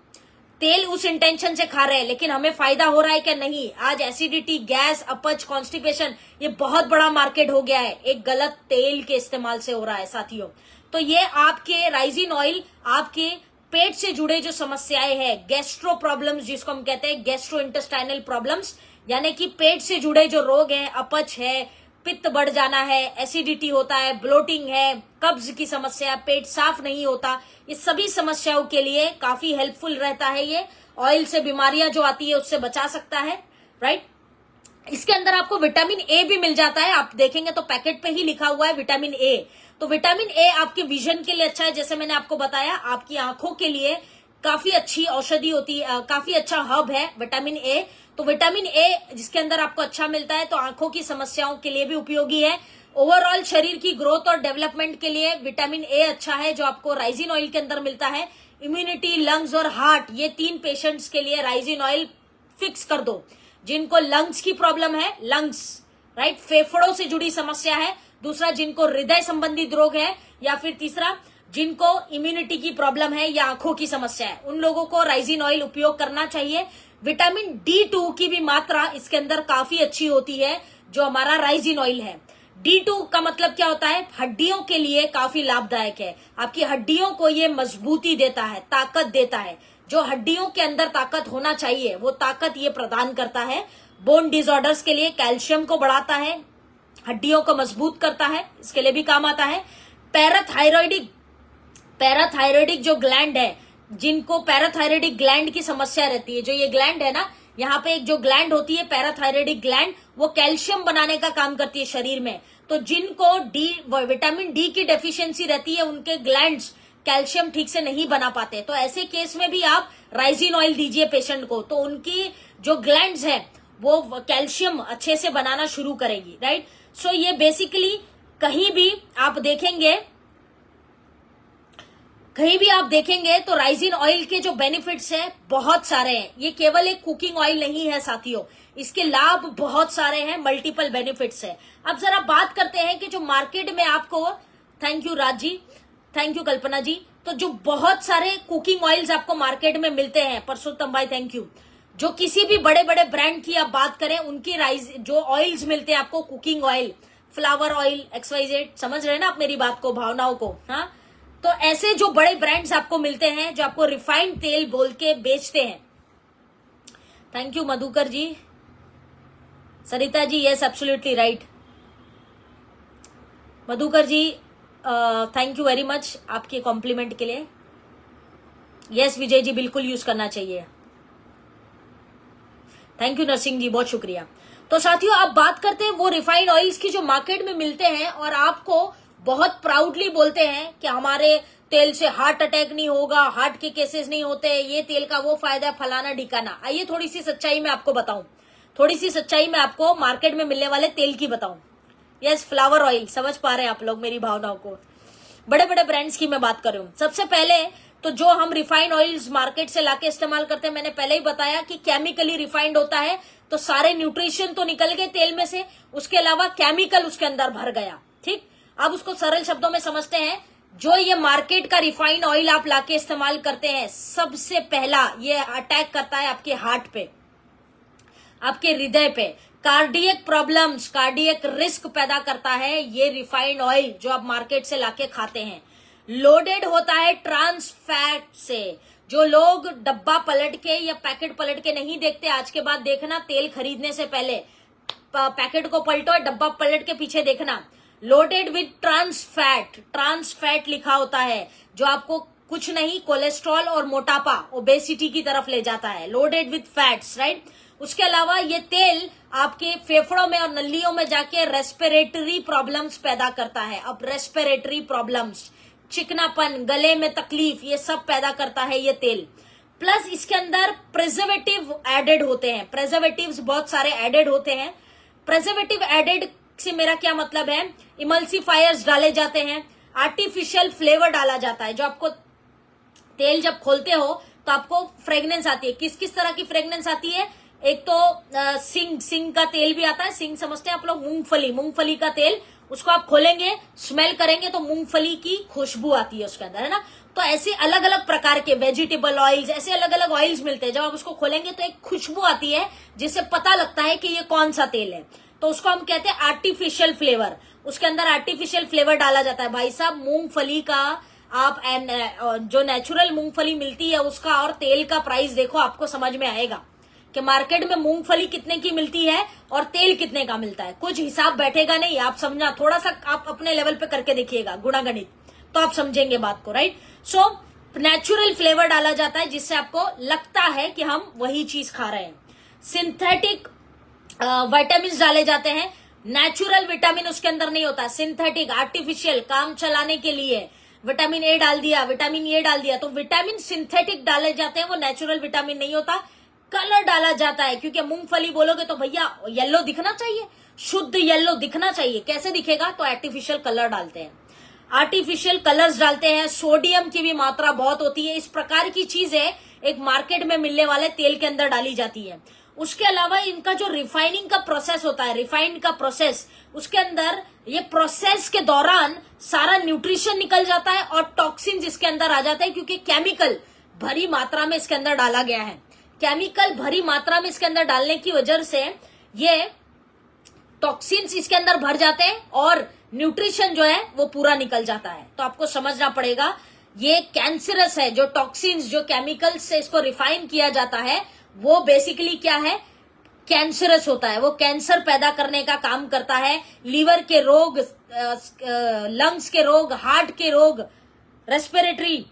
तेल उस इंटेंशन से खा रहे हैं, लेकिन हमें फायदा हो रहा है क्या, नहीं। आज एसिडिटी, गैस, अपच, कॉन्स्टिपेशन, ये बहुत बड़ा मार्केट हो गया है, एक गलत तेल के इस्तेमाल से हो रहा है साथियों। तो ये आपके राइजिन ऑयल आपके पेट से जुड़े जो समस्याएं हैं, गैस्ट्रो प्रॉब्लम्स जिसको हम कहते हैं, गैस्ट्रो इंटेस्टाइनल प्रॉब्लम्स, यानी कि पेट से जुड़े जो रोग हैं, अपच है, पित्त बढ़ जाना है, एसिडिटी होता है, ब्लोटिंग है, कब्ज की समस्या, पेट साफ नहीं होता, ये सभी समस्याओं के लिए काफी हेल्पफुल रहता है। ये ऑयल से बीमारियां जो आती है उससे बचा सकता है, राइट। इसके अंदर आपको विटामिन ए भी मिल जाता है, आप देखेंगे तो पैकेट पे ही लिखा हुआ है विटामिन ए। तो विटामिन ए आपके विजन के लिए अच्छा है, जैसे मैंने आपको बताया, आपकी आंखों के लिए काफी अच्छी औषधि होती है, काफी अच्छा हब है विटामिन ए। तो विटामिन ए जिसके अंदर आपको अच्छा मिलता है तो आंखों की समस्याओं के लिए भी उपयोगी है। ओवरऑल शरीर की ग्रोथ और डेवलपमेंट के लिए विटामिन ए अच्छा है, जो आपको राइजिन ऑयल के अंदर मिलता है। इम्यूनिटी, लंग्स और हार्ट, ये 3 पेशेंट्स के लिए राइजिन ऑयल फिक्स कर दो। जिनको लंग्स की प्रॉब्लम है, लंग्स, राइट, फेफड़ों से जुड़ी समस्या है, दूसरा जिनको हृदय संबंधित रोग है, या फिर तीसरा जिनको इम्यूनिटी की प्रॉब्लम है या आंखों की समस्या है, उन लोगों को राइजिन ऑयल उपयोग करना चाहिए। विटामिन D2 की भी मात्रा इसके अंदर काफी अच्छी होती है, जो हमारा राइजिन ऑयल है। D2 का मतलब क्या होता है, हड्डियों के लिए काफी लाभदायक है, आपकी हड्डियों को ये मजबूती देता है, ताकत देता है। जो हड्डियों के अंदर ताकत होना चाहिए वो ताकत ये प्रदान करता है। बोन डिसऑर्डर्स के लिए कैल्शियम को बढ़ाता है, हड्डियों को मजबूत करता है, इसके लिए भी काम आता है। पैराथायरॉइडिक जो ग्लैंड है, जिनको पैराथायरॉइडिक ग्लैंड की समस्या रहती है, जो ये ग्लैंड है ना, यहाँ पे एक जो ग्लैंड होती है पैराथायरॉइडिक ग्लैंड, वो कैल्शियम बनाने का काम करती है शरीर में। तो जिनको विटामिन डी की डेफिशिएंसी रहती है, उनके ग्लैंड्स कैल्शियम ठीक से नहीं बना पाते, तो ऐसे केस में भी आप राइजिन ऑयल दीजिए पेशेंट को, तो उनकी जो ग्लैंड्स है वो कैल्शियम अच्छे से बनाना शुरू करेगी, राइट। सो ये बेसिकली कहीं भी आप देखेंगे, कहीं भी आप देखेंगे तो राइजिन ऑयल के जो बेनिफिट्स हैं बहुत सारे हैं। ये केवल एक कुकिंग ऑयल नहीं है साथियों, इसके लाभ बहुत सारे हैं, मल्टीपल बेनिफिट्स है। अब जरा बात करते हैं कि जो मार्केट में आपको, thank you Raj ji, thank you Kalpana ji, तो जो बहुत सारे कुकिंग ऑयल्स आपको मार्केट में मिलते हैं, परसोत्तम भाई थैंक यू, जो किसी भी बड़े बड़े ब्रांड की आप बात करें, उनकी राइज जो ऑयल्स मिलते हैं आपको, cooking oil, flower oil, XYZ, समझ रहे हैं ना आप मेरी बात को, भावनाओं को, हाँ। तो ऐसे जो बड़े ब्रांड्स आपको मिलते हैं जो आपको रिफाइंड तेल बोल के बेचते हैं। Thank you Madhukar ji, Sarita ji, yes absolutely right. Madhukar ji thank you very much आपके कॉम्प्लीमेंट के लिए। यस विजय जी, बिल्कुल यूज करना चाहिए। थैंक यू नरसिंह जी, बहुत शुक्रिया। तो साथियों आप बात करते हैं वो रिफाइंड ऑयल्स की जो मार्केट में मिलते हैं और आपको बहुत प्राउडली बोलते हैं कि हमारे तेल से हार्ट अटैक नहीं होगा, हार्ट के केसेस नहीं होते, ये तेल का वो फायदा, फलाना ढिकाना। आइए थोड़ी सी सच्चाई मैं आपको बताऊं, थोड़ी सी सच्चाई मैं आपको मार्केट में मिलने वाले तेल की बताऊं। यस फ्लावर ऑयल, समझ पा रहे हैं आप लोग मेरी भावनाओं को। बड़े बड़े ब्रांड्स की मैं बात कर रही हूं। सबसे पहले तो जो हम रिफाइंड ऑयल्स मार्केट से लाके इस्तेमाल करते हैं, मैंने पहले ही बताया कि केमिकली रिफाइंड होता है, तो सारे न्यूट्रिशन तो निकल गए तेल में से, उसके अलावा केमिकल उसके अंदर भर गया। ठीक, अब उसको सरल शब्दों में समझते हैं। जो ये मार्केट का रिफाइंड ऑयल आप लाके इस्तेमाल करते हैं, सबसे पहला ये अटैक करता है आपके हार्ट पे, आपके हृदय पे, कार्डियक प्रॉब्लम्स, कार्डियक रिस्क पैदा करता है ये रिफाइंड ऑयल जो आप मार्केट से लाके खाते हैं। लोडेड होता है ट्रांस फैट से। जो लोग डब्बा पलट के या पैकेट पलट के नहीं देखते, आज के बाद देखना, तेल खरीदने से पहले पैकेट को पलटो और डब्बा पलट के पीछे देखना, loaded with trans fat, trans fat लिखा होता है, जो आपको कुछ नहीं कोलेस्ट्रॉल और मोटापा, ओबेसिटी की तरफ ले जाता है। Loaded with fats, right. उसके अलावा ये तेल आपके फेफड़ों में और नलियों में जाके रेस्पिरेटरी प्रॉब्लम्स पैदा करता है। अब रेस्पिरेटरी प्रॉब्लम्स, चिकनापन, गले में तकलीफ, ये सब पैदा करता है ये तेल। प्लस इसके अंदर प्रिजर्वेटिव एडेड होते हैं, प्रिजर्वेटिव्स बहुत सारे एडेड होते हैं। प्रिजर्वेटिव एडेड से मेरा क्या मतलब है, इमल्सिफायर्स डाले जाते हैं, आर्टिफिशियल फ्लेवर डाला जाता है। जो आपको तेल जब खोलते हो तो आपको फ्रेग्रेंस आती है। किस किस तरह की फ्रेग्रेंस आती है, एक तो सिंग का तेल भी आता है, सिंग समझते हैं आप लोग, मूंगफली का तेल, उसको आप खोलेंगे, स्मेल करेंगे तो मूंगफली की खुशबू आती है उसके अंदर, है ना। तो ऐसे अलग अलग प्रकार के वेजिटेबल ऑयल्स, ऐसे अलग अलग ऑयल्स मिलते हैं। जब आप उसको खोलेंगे तो एक खुशबू आती है जिससे पता लगता है कि ये कौन सा तेल है, तो उसको हम कहते हैं आर्टिफिशियल फ्लेवर। उसके अंदर आर्टिफिशियल फ्लेवर डाला जाता है। भाई साहब, मूंगफली का आप जो नेचुरल मूंगफली मिलती है उसका और तेल का प्राइस देखो, आपको समझ में आएगा कि मार्केट में मूंगफली कितने की मिलती है और तेल कितने का मिलता है। कुछ हिसाब बैठेगा नहीं, आप समझना, थोड़ा सा आप अपने लेवल पे करके देखिएगा गुणागणित, तो आप समझेंगे बात को, राइट। सो नेचुरल फ्लेवर डाला जाता है जिससे आपको लगता है कि हम वही चीज खा रहे हैं। सिंथेटिक विटामिन डाले जाते हैं, नेचुरल विटामिन उसके अंदर नहीं होता, सिंथेटिक आर्टिफिशियल काम चलाने के लिए विटामिन ए डाल दिया, विटामिन ए डाल दिया, तो विटामिन सिंथेटिक डाले जाते हैं, वो नेचुरल विटामिन नहीं होता। कलर डाला जाता है, क्योंकि मूंगफली बोलोगे तो भैया येलो दिखना चाहिए, शुद्ध येलो दिखना चाहिए, कैसे दिखेगा, तो आर्टिफिशियल कलर डालते हैं, आर्टिफिशियल कलर्स डालते हैं। सोडियम की भी मात्रा बहुत होती है। इस प्रकार की चीजें एक मार्केट में मिलने वाले तेल के अंदर डाली जाती है। उसके अलावा इनका जो रिफाइनिंग का प्रोसेस होता है, रिफाइंड का प्रोसेस, उसके अंदर ये प्रोसेस के दौरान सारा न्यूट्रिशन निकल जाता है और टॉक्सिन्स इसके अंदर आ जाते हैं, क्योंकि केमिकल भरी मात्रा में इसके अंदर डाला गया है। केमिकल भरी मात्रा में इसके अंदर डालने की वजह से ये टॉक्सिन्स इसके अंदर भर जाते हैं और न्यूट्रिशन जो है वो पूरा निकल जाता है। तो आपको समझना पड़ेगा ये कैंसरस है। जो टॉक्सिन्स, जो केमिकल्स से इसको रिफाइन किया जाता है, वो बेसिकली क्या है, कैंसरस होता है। वो कैंसर पैदा करने का काम करता है। लीवर के रोग, लंग्स के रोग, हार्ट के रोग, रेस्पिरेटरी,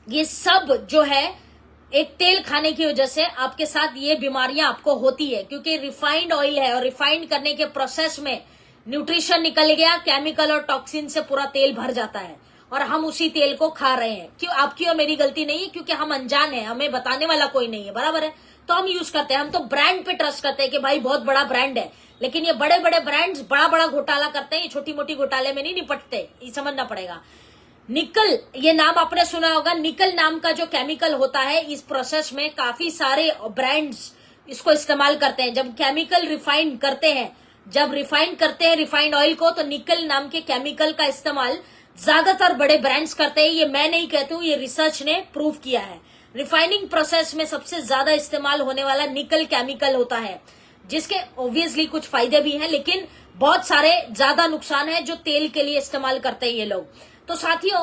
ये सब जो है एक तेल खाने की वजह से आपके साथ ये बीमारियां आपको होती है, क्योंकि रिफाइंड ऑयल है और रिफाइंड करने के प्रोसेस में न्यूट्रिशन निकल गया, केमिकल और टॉक्सिन से पूरा तेल भर जाता है और हम उसी तेल को खा रहे हैं। क्यों, आपकी और मेरी गलती नहीं है, क्योंकि हम अनजान है, हमें बताने वाला कोई नहीं है, बराबर है, तो हम यूज करते हैं। हम तो ब्रांड पे ट्रस्ट करते हैं कि भाई बहुत बड़ा ब्रांड है, लेकिन ये बड़े बड़े ब्रांड्स बड़ा बड़ा घोटाला करते हैं, ये छोटी मोटी घोटाले में नहीं निपटते, ये समझना पड़ेगा। निकल, ये नाम आपने सुना होगा, निकल नाम का जो केमिकल होता है, इस प्रोसेस में काफी सारे ब्रांड्स इसको इस्तेमाल करते हैं। जब केमिकल रिफाइन करते हैं, जब रिफाइन करते हैं रिफाइंड ऑयल को, तो निकल नाम के केमिकल का इस्तेमाल ज्यादातर बड़े ब्रांड्स करते हैं। ये मैं नहीं कहती हूँ, ये रिसर्च ने प्रूव किया है। रिफाइनिंग प्रोसेस में सबसे ज्यादा इस्तेमाल होने वाला निकल केमिकल होता है, जिसके ऑब्वियसली कुछ फायदे भी हैं, लेकिन बहुत सारे ज्यादा नुकसान है जो तेल के लिए इस्तेमाल करते हैं ये लोग। तो साथियों,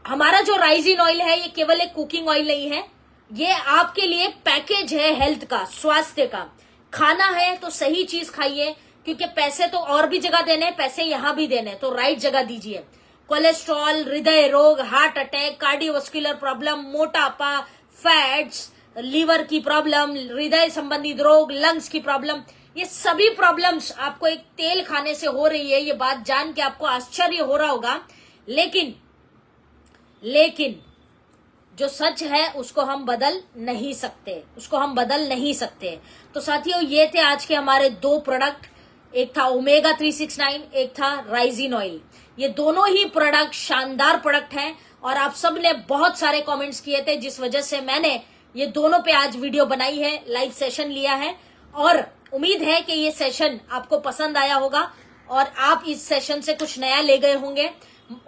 हमारा जो राइजिन ऑयल है, ये केवल एक कुकिंग ऑयल नहीं है, ये आपके लिए पैकेज है हेल्थ का, स्वास्थ्य का। खाना है तो सही चीज खाइए, क्योंकि पैसे तो और भी जगह देने, पैसे यहां भी देने, तो राइट जगह दीजिए। कोलेस्ट्रॉल, हृदय रोग, हार्ट अटैक, कार्डियोवास्कुलर प्रॉब्लम, मोटापा, फैट्स, लीवर की प्रॉब्लम, हृदय संबंधित रोग, लंग्स की प्रॉब्लम, ये सभी प्रॉब्लम्स आपको एक तेल खाने से हो रही है। ये बात जान के आपको आश्चर्य हो रहा होगा, लेकिन जो सच है उसको हम बदल नहीं सकते, उसको हम बदल नहीं सकते। तो साथियों, ये थे आज के हमारे दो प्रोडक्ट, एक था ओमेगा 369, एक था राइजिन ऑयल। ये दोनों ही प्रोडक्ट शानदार प्रोडक्ट हैं और आप सब ने बहुत सारे कमेंट्स किए थे, जिस वजह से मैंने ये दोनों पे आज वीडियो बनाई है, लाइव सेशन लिया है। और उम्मीद है कि ये सेशन आपको पसंद आया होगा और आप इस सेशन से कुछ नया ले गए होंगे।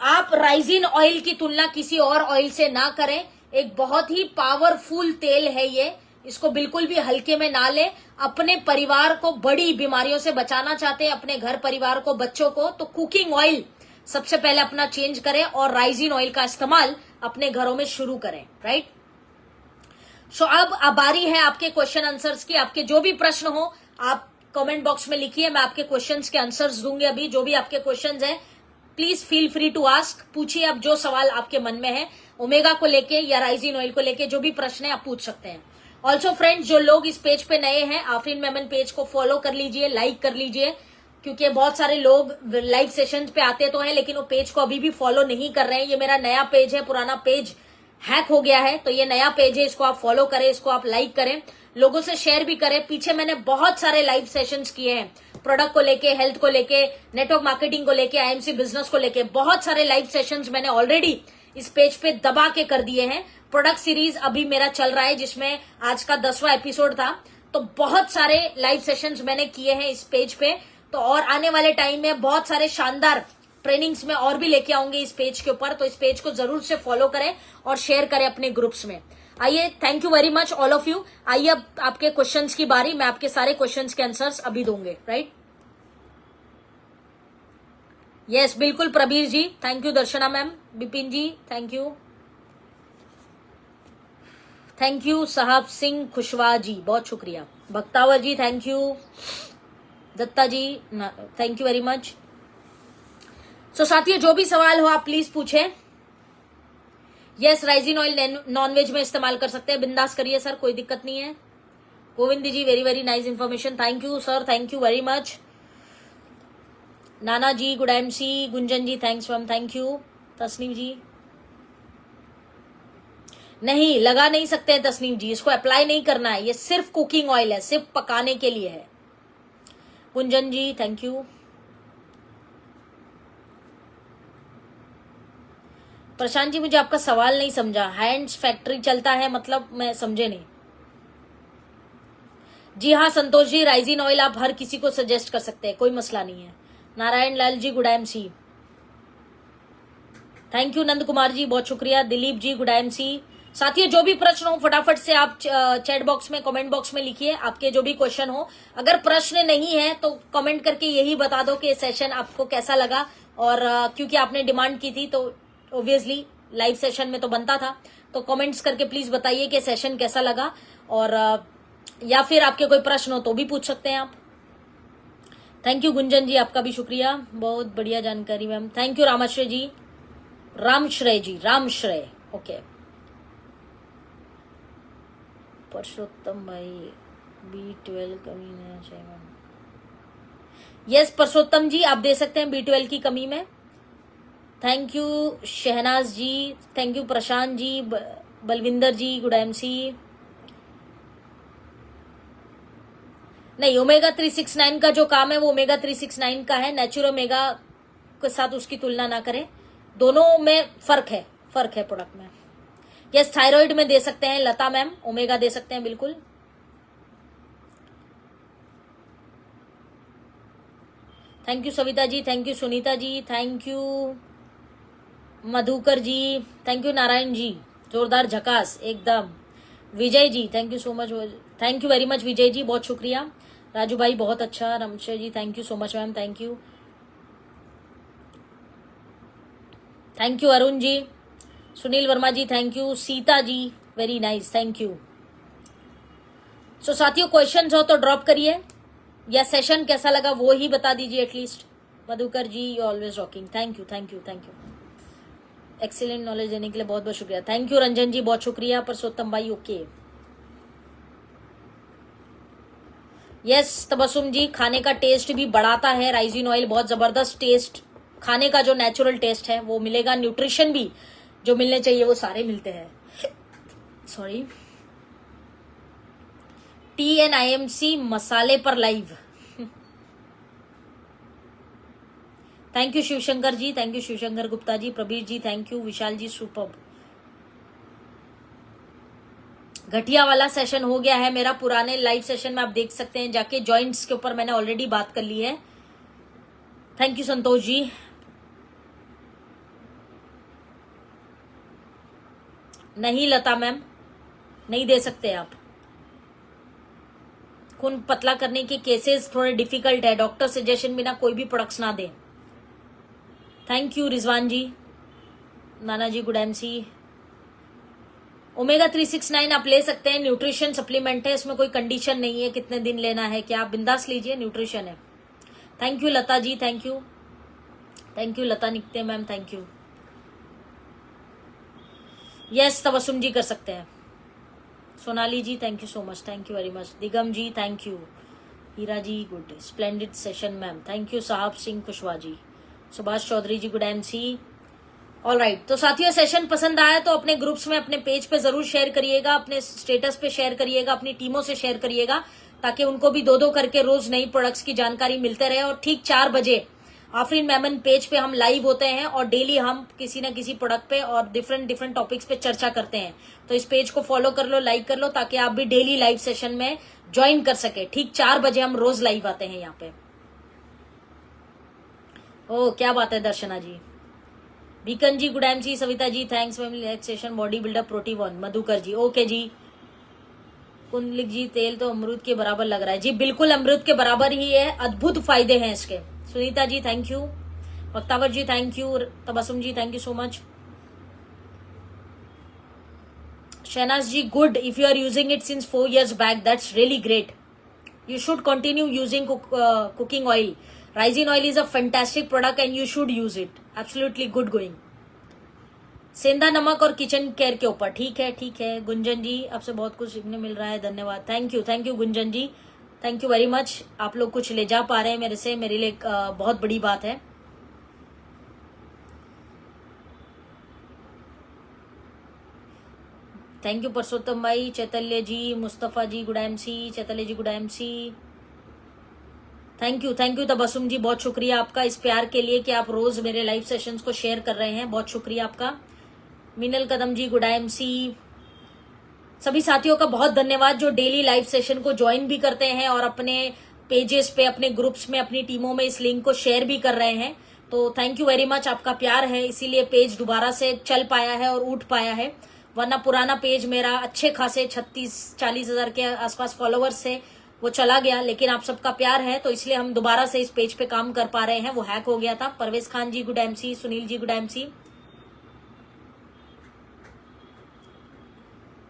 आप राइजिन ऑयल की तुलना किसी और ऑयल से ना करें, एक बहुत ही पावरफुल तेल है ये, इसको बिल्कुल भी हल्के में ना लें। अपने परिवार को बड़ी बीमारियों से बचाना चाहते हैं, अपने घर परिवार को, बच्चों को, तो कुकिंग ऑयल सबसे पहले अपना चेंज करें और राइजिन ऑयल का इस्तेमाल अपने घरों में शुरू करें, राइट। सो अब बारी है आपके क्वेश्चन आंसर्स की। आपके जो भी प्रश्न हो आप कमेंट बॉक्स में लिखिए, मैं आपके क्वेश्चंस के आंसर्स दूंगी। अभी जो भी आपके क्वेश्चंस हैं, please feel free to ask, पूछिए। अब जो सवाल आपके मन में है ओमेगा को लेके या राइजिन ऑयल को लेके, जो भी प्रश्न है आप पूछ सकते हैं। ऑल्सो फ्रेंड्स, जो लोग इस पेज पे नए हैं, आफरीन मेमन पेज को फॉलो कर लीजिए, लाइक कर लीजिए, क्योंकि बहुत सारे लोग लाइव सेशन पे आते तो हैं लेकिन वो पेज को अभी भी फॉलो नहीं कर रहे हैं। ये मेरा नया पेज है, पुराना पेज हैक हो गया है, तो ये नया पेज है, इसको आप फॉलो करें, इसको आप लाइक करें, लोगों से शेयर भी करें। पीछे मैंने बहुत सारे लाइव सेशंस किए हैं, प्रोडक्ट को लेके, हेल्थ को लेके, नेटवर्क मार्केटिंग को लेके, आईएमसी बिजनेस को लेके, बहुत सारे लाइव सेशंस मैंने ऑलरेडी इस पेज पे दबा के कर दिए हैं। प्रोडक्ट सीरीज अभी मेरा चल रहा है, जिसमें आज का 10वां एपिसोड था, तो बहुत सारे लाइव सेशंस मैंने किए हैं इस पेज पे। तो और आने वाले टाइम में बहुत सारे शानदार ट्रेनिंग्स में और भी लेके आऊंगी इस पेज के ऊपर, तो इस पेज को जरूर से फॉलो करें और शेयर करें अपने ग्रुप्स में। आइए, thank you very much all of you. आइए अब आपके क्वेश्चंस की बारी, मैं आपके सारे क्वेश्चंस के आंसर्स अभी दूंगे, राइट। यस, बिल्कुल Prabir ji, thank you. Darshana ma'am, Bipin ji, thank you, thank you. Sahab Singh Khushwaha ji, बहुत शुक्रिया। Bhaktawar ji, thank you. Datta ji, thank you very much. So साथियों, जो भी सवाल हो आप प्लीज पूछें। यस, राइजिन ऑयल नॉनवेज में इस्तेमाल कर सकते हैं, बिंदास करिए सर, कोई दिक्कत नहीं है। Govind ji, very very nice information, thank you sir, thank you very much. Nana ji, good MC. Gunjan ji, thanks ma'am, thank you. Tasneem ji, नहीं लगा नहीं सकते हैं तस्नीम जी, इसको अप्लाई नहीं करना है, ये सिर्फ कुकिंग ऑयल है, सिर्फ पकाने के लिए है। Gunjan ji, thank you. प्रशांत जी, मुझे आपका सवाल नहीं समझा, हैंड्स फैक्ट्री चलता है मतलब, मैं समझे नहीं। जी हाँ संतोष जी, राइजिन ऑयल आप हर किसी को सजेस्ट कर सकते हैं, कोई मसला नहीं है। Narayan Lal ji, good MC, thank you. Nand Kumar ji, बहुत शुक्रिया। Dilip ji, good MC. साथियों, जो भी प्रश्न हो फटाफट से आप चैट बॉक्स में, कमेंट बॉक्स में लिखिए, आपके जो भी क्वेश्चन हो। अगर प्रश्न नहीं है तो कमेंट करके यही बता दो कि सेशन आपको कैसा लगा, और क्योंकि आपने डिमांड की थी तो ऑब्वियसली लाइव सेशन में तो बनता था, तो कमेंट्स करके प्लीज बताइए कि सेशन कैसा लगा, और या फिर आपके कोई प्रश्न हो तो भी पूछ सकते हैं आप। थैंक यू गुंजन जी, आपका भी शुक्रिया, बहुत बढ़िया जानकारी ma'am, thank you. Ramashray ji, Ramashray ji, Ramashray, okay. Parsottam भाई, B12 कमी नहीं चाहिए मैम। यस परसोत्तम जी, आप दे सकते हैं B12 की कमी में। Thank you Shahnaz ji, thank you Prashant ji, Balwinder ji, good MC. नहीं, ओमेगा 369 का जो काम है वो ओमेगा 369 का है, नेचुरल ओमेगा के साथ उसकी तुलना ना करें। दोनों में फर्क है प्रोडक्ट में। यस, थायराइड में दे सकते हैं लता मैम, ओमेगा दे सकते हैं बिल्कुल। Thank you Savita ji, thank you Sunita ji, thank you Madhukar ji, thank you Narayan ji, जोरदार झकास एकदम। Vijay ji thank you so much, thank you very much Vijay ji, बहुत शुक्रिया। राजू भाई बहुत अच्छा, Ramsha ji thank you so much ma'am, thank you. Thank you Arun ji, Sunil Verma ji thank you, Sita ji very nice, thank you. So साथियों questions हो तो ड्रॉप करिए, या सेशन कैसा लगा वो ही बता दीजिए at least. Madhukar ji you always rocking, thank you thank you thank you. Excellent knowledge देने के लिए बहुत बहुत शुक्रिया, थैंक यू रंजन जी, बहुत शुक्रिया। परसोत्तम भाई ओके। यस तबसुम जी, खाने का टेस्ट भी बढ़ाता है राइजिन ऑयल, बहुत जबरदस्त टेस्ट, खाने का जो नेचुरल टेस्ट है वो मिलेगा, न्यूट्रिशन भी जो मिलने चाहिए वो सारे मिलते हैं। सॉरी, TNIMC मसाले पर live. Thank you Shivshankar ji, thank you Shivshankar Gupta ji, Prabir ji thank you, Vishal ji superb. घटिया वाला सेशन हो गया है मेरा, पुराने लाइव सेशन में आप देख सकते हैं जाके, जॉइंट्स के ऊपर मैंने ऑलरेडी बात कर ली है। Thank you Santosh ji. नहीं लता मैम, नहीं दे सकते आप, खून पतला करने के केसेस थोड़े डिफिकल्ट है, डॉक्टर सजेशन बिना कोई भी प्रोडक्ट्स ना दे। Thank you Rizwan ji, Nana ji good MC। Omega 369 आप ले सकते हैं, न्यूट्रिशन सप्लीमेंट है, इसमें कोई कंडीशन नहीं है कितने दिन लेना है क्या, आप बिंदास लीजिए, न्यूट्रिशन है। Thank you Lata ji, thank you, thank you Lata Nikte ma'am, thank you. Yes Tabassum ji कर सकते हैं। Sonali ji thank you so much, thank you very much. Digam ji thank you, Heera ji good, splendid session ma'am, thank you. Sahab Singh Kushwaha ji, Subhash Chaudhary ji good MC। All right, तो साथियों सेशन पसंद आया तो अपने ग्रुप्स में अपने पेज पे जरूर शेयर करिएगा, अपने स्टेटस पे शेयर करिएगा, अपनी टीमों से शेयर करिएगा, ताकि उनको भी दो करके रोज नई प्रोडक्ट्स की जानकारी मिलते रहे। और ठीक 4 बजे आफरीन मेमन पेज पे हम लाइव होते हैं और डेली हम किसी न किसी प्रोडक्ट पे और डिफरेंट टॉपिक्स पे चर्चा करते हैं। तो इस पेज को फॉलो कर लो, लाइक कर लो, ताकि आप भी डेली लाइव सेशन में ज्वाइन कर सके। ठीक 4 बजे हम रोज लाइव आते हैं यहाँ पे। ओ क्या बात है Darshana ji, Bikan ji good MC, Savita ji thanks ma'am, relaxation body builder protein, Madhukar ji okay ji. Kundalik ji तेल तो अमृत के बराबर लग रहा है जी, बिल्कुल अमृत के बराबर ही है, अद्भुत फायदे हैं इसके। Sunita ji thank you, Vaktawar ji thank you, Tabassum ji thank you so much. Shahnaz ji good, if you are using it since 4 years back that's really great, you should continue using cooking oil. Raisin oil is a fantastic product and you should use it. Absolutely good going. सेंधा नमक और kitchen care के ऊपर, ठीक है गुंजन जी, आपसे बहुत कुछ सीखने मिल रहा है, धन्यवाद। Thank you Gunjan ji, thank you very much. आप लोग कुछ ले जा पा रहे हैं मेरे से, मेरे लिए बहुत बड़ी बात है। थैंक यू परसोत्तम भाई, Chaitalya ji, Mustafa ji good MC, Chaitalya ji good MC। Thank you Tabassum ji, बहुत शुक्रिया आपका इस प्यार के लिए कि आप रोज मेरे लाइव सेशंस को शेयर कर रहे हैं, बहुत शुक्रिया आपका। मीनल कदम जी गुड MC। सभी साथियों का बहुत धन्यवाद जो डेली लाइव सेशन को ज्वाइन भी करते हैं और अपने पेजेस पे, अपने ग्रुप्स में, अपनी टीमों में इस लिंक को शेयर भी कर रहे हैं। तो थैंक यू वेरी मच, आपका प्यार है, इसीलिए पेज दोबारा से चल पाया है और उठ पाया है, वरना पुराना पेज मेरा अच्छे खासे 36-40 हजार के आसपास फॉलोअर्स से वो चला गया, लेकिन आप सबका प्यार है तो इसलिए हम दोबारा से इस पेज पे काम कर पा रहे हैं, वो हैक हो गया था। Parvez Khan ji good MC, Sunil ji good MC,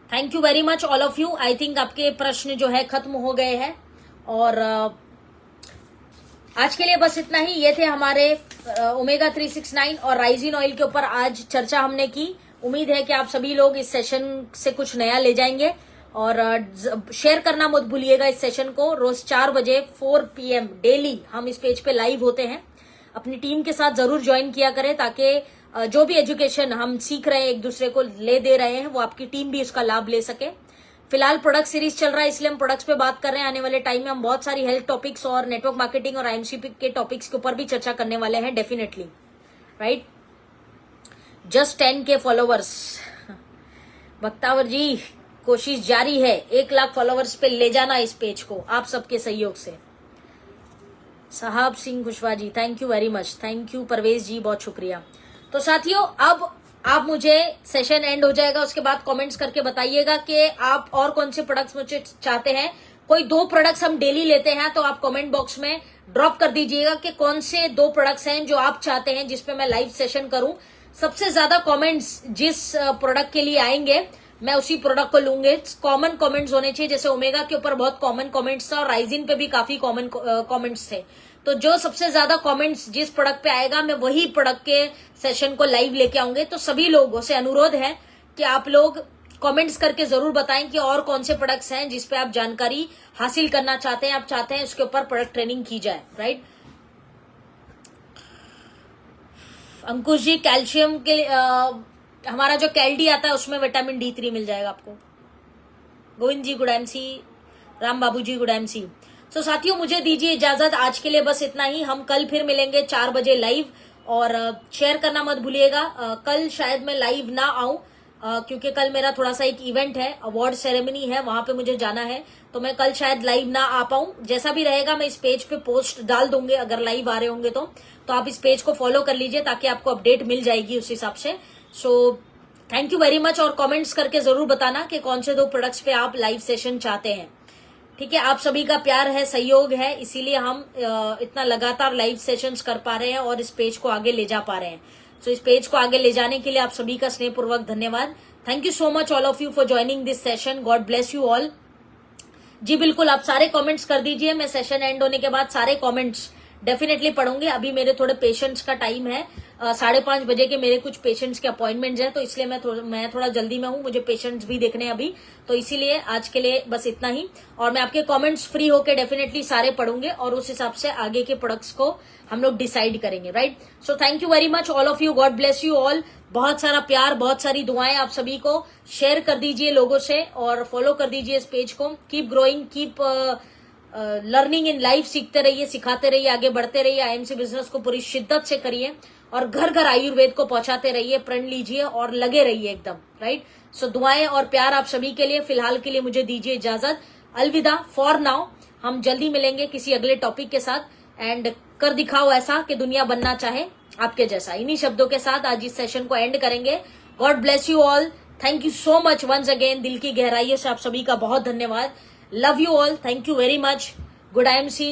thank you very much all of you. I think आपके प्रश्न जो है खत्म हो गए हैं और आज के लिए बस इतना ही। ये थे हमारे ओमेगा 369 और राइजिन ऑयल के ऊपर आज चर्चा हमने की। उम्मीद है कि आप सभी लोग इस सेशन से कुछ नया ले जाएंगे और शेयर करना मत भूलिएगा इस सेशन को। रोज 4 बजे 4 PM डेली हम इस पेज पे लाइव होते हैं। अपनी टीम के साथ जरूर ज्वाइन किया करें ताकि जो भी एजुकेशन हम सीख रहे हैं, एक दूसरे को ले दे रहे हैं, वो आपकी टीम भी उसका लाभ ले सके। फिलहाल प्रोडक्ट सीरीज चल रहा है इसलिए हम प्रोडक्ट्स पे बात कर रहे हैं। आने वाले टाइम में हम बहुत सारी हेल्थ टॉपिक्स और नेटवर्क मार्केटिंग और IMCP के टॉपिक्स के ऊपर भी चर्चा करने वाले हैं definitely, right. Just 10K followers. Bakhtawar ji कोशिश जारी है, 1 लाख फॉलोवर्स पे ले जाना इस पेज को आप सबके सहयोग से। Sahab Singh Kushwaha ji thank you very much, thank you. Parvez ji बहुत शुक्रिया। तो साथियों अब आप मुझे सेशन एंड हो जाएगा, उसके बाद कमेंट्स करके बताइएगा कि आप और कौन से प्रोडक्ट्स मुझे चाहते हैं। कोई 2 प्रोडक्ट्स हम डेली लेते हैं तो आप कमेंट बॉक्स में ड्रॉप कर दीजिएगा कि कौन से 2 प्रोडक्ट्स हैं जो आप चाहते हैं जिसपे मैं लाइव सेशन करूं। सबसे ज्यादा कमेंट्स जिस प्रोडक्ट के लिए आएंगे मैं उसी प्रोडक्ट को लूंगे। कॉमन कमेंट्स होने चाहिए, जैसे ओमेगा के ऊपर बहुत कॉमन कमेंट्स था और राइजिन पे भी काफी कॉमन कमेंट्स थे। तो जो सबसे ज्यादा कमेंट्स जिस प्रोडक्ट पे आएगा मैं वही प्रोडक्ट के सेशन को लाइव लेके आऊंगे। तो सभी लोगों से अनुरोध है कि आप लोग कमेंट्स करके जरूर बताएं कि और कौन से प्रोडक्ट्स हैं जिस पे आप जानकारी हासिल करना चाहते हैं, आप चाहते हैं उसके ऊपर प्रोडक्ट ट्रेनिंग की जाए, राइट। अंकुश जी कैल्शियम के हमारा जो कैलडी आता है उसमें विटामिन D3 मिल जाएगा आपको। गोविंद जी गुड एमसी, राम बाबू जी गुड एमसी। तो साथियों मुझे दीजिए इजाजत, आज के लिए बस इतना ही। हम कल फिर मिलेंगे 4 बजे लाइव, और शेयर करना मत भूलिएगा। कल शायद मैं लाइव ना आऊं क्योंकि कल मेरा थोड़ा सा एक इवेंट है, अवार्ड सेरेमनी है, वहां पे मुझे जाना है, तो मैं कल शायद लाइव ना आ पाऊं। जैसा भी रहेगा मैं इस पेज पे पोस्ट डाल दूंगे, अगर लाइव आ रहे होंगे तो आप इस पेज को फॉलो कर लीजिए ताकि आपको अपडेट मिल जाएगी उस हिसाब से। सो थैंक यू वेरी मच, और कमेंट्स करके जरूर बताना कि कौन से 2 प्रोडक्ट्स पे आप लाइव सेशन चाहते हैं। ठीक है, आप सभी का प्यार है, सहयोग है, इसीलिए हम इतना लगातार लाइव सेशंस कर पा रहे हैं और इस पेज को आगे ले जा पा रहे हैं। सो इस पेज को आगे ले जाने के लिए आप सभी का स्नेहपूर्वक धन्यवाद। Thank you so much all of you for joining this session. God bless you all. जी बिल्कुल, आप सारे कमेंट्स कर दीजिए, मैं सेशन एंड होने के बाद सारे कमेंट्स डेफिनेटली पढ़ूंगी। अभी मेरे थोड़े पेशेंट्स का टाइम है, 5:30 बजे के मेरे कुछ पेशेंट्स के अपॉइंटमेंट्स हैं, तो इसलिए मैं थोड़ा जल्दी में हूं, मुझे पेशेंट्स भी देखने हैं अभी, तो इसीलिए आज के लिए बस इतना ही। और मैं आपके कमेंट्स फ्री होके डेफिनेटली सारे पढ़ूंगे और उस हिसाब से आगे के प्रोडक्ट्स को हम लोग डिसाइड करेंगे, right. So thank you very much all of you, God bless you all. बहुत सारा प्यार, बहुत सारी दुआएं आप सभी को। शेयर कर दीजिए लोगों से और फॉलो कर दीजिए इस पेज को। Keep growing, keep learning in life, सीखते रहिए, सिखाते रहिए, आगे बढ़ते रहिए। IMC बिजनेस को पूरी शिद्दत से करिए और घर घर आयुर्वेद को पहुंचाते रहिए, प्रण लीजिए और लगे रहिए एकदम, राइट। सो दुआएं और प्यार आप सभी के लिए। फिलहाल के लिए मुझे दीजिए इजाजत, अलविदा फॉर नाउ। हम जल्दी मिलेंगे किसी अगले टॉपिक के साथ। एंड कर दिखाओ ऐसा कि दुनिया बनना चाहे आपके जैसा। इन्हीं शब्दों के साथ आज इस सेशन को एंड करेंगे। God bless you all, thank you so much once again. दिल की गहराइयों से आप सभी का बहुत धन्यवाद। Love you all, thank you very much. Good IMC,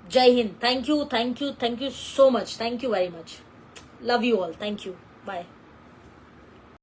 Jai Hind. Thank you, thank you, thank you so much, thank you very much. Love you all, thank you, bye.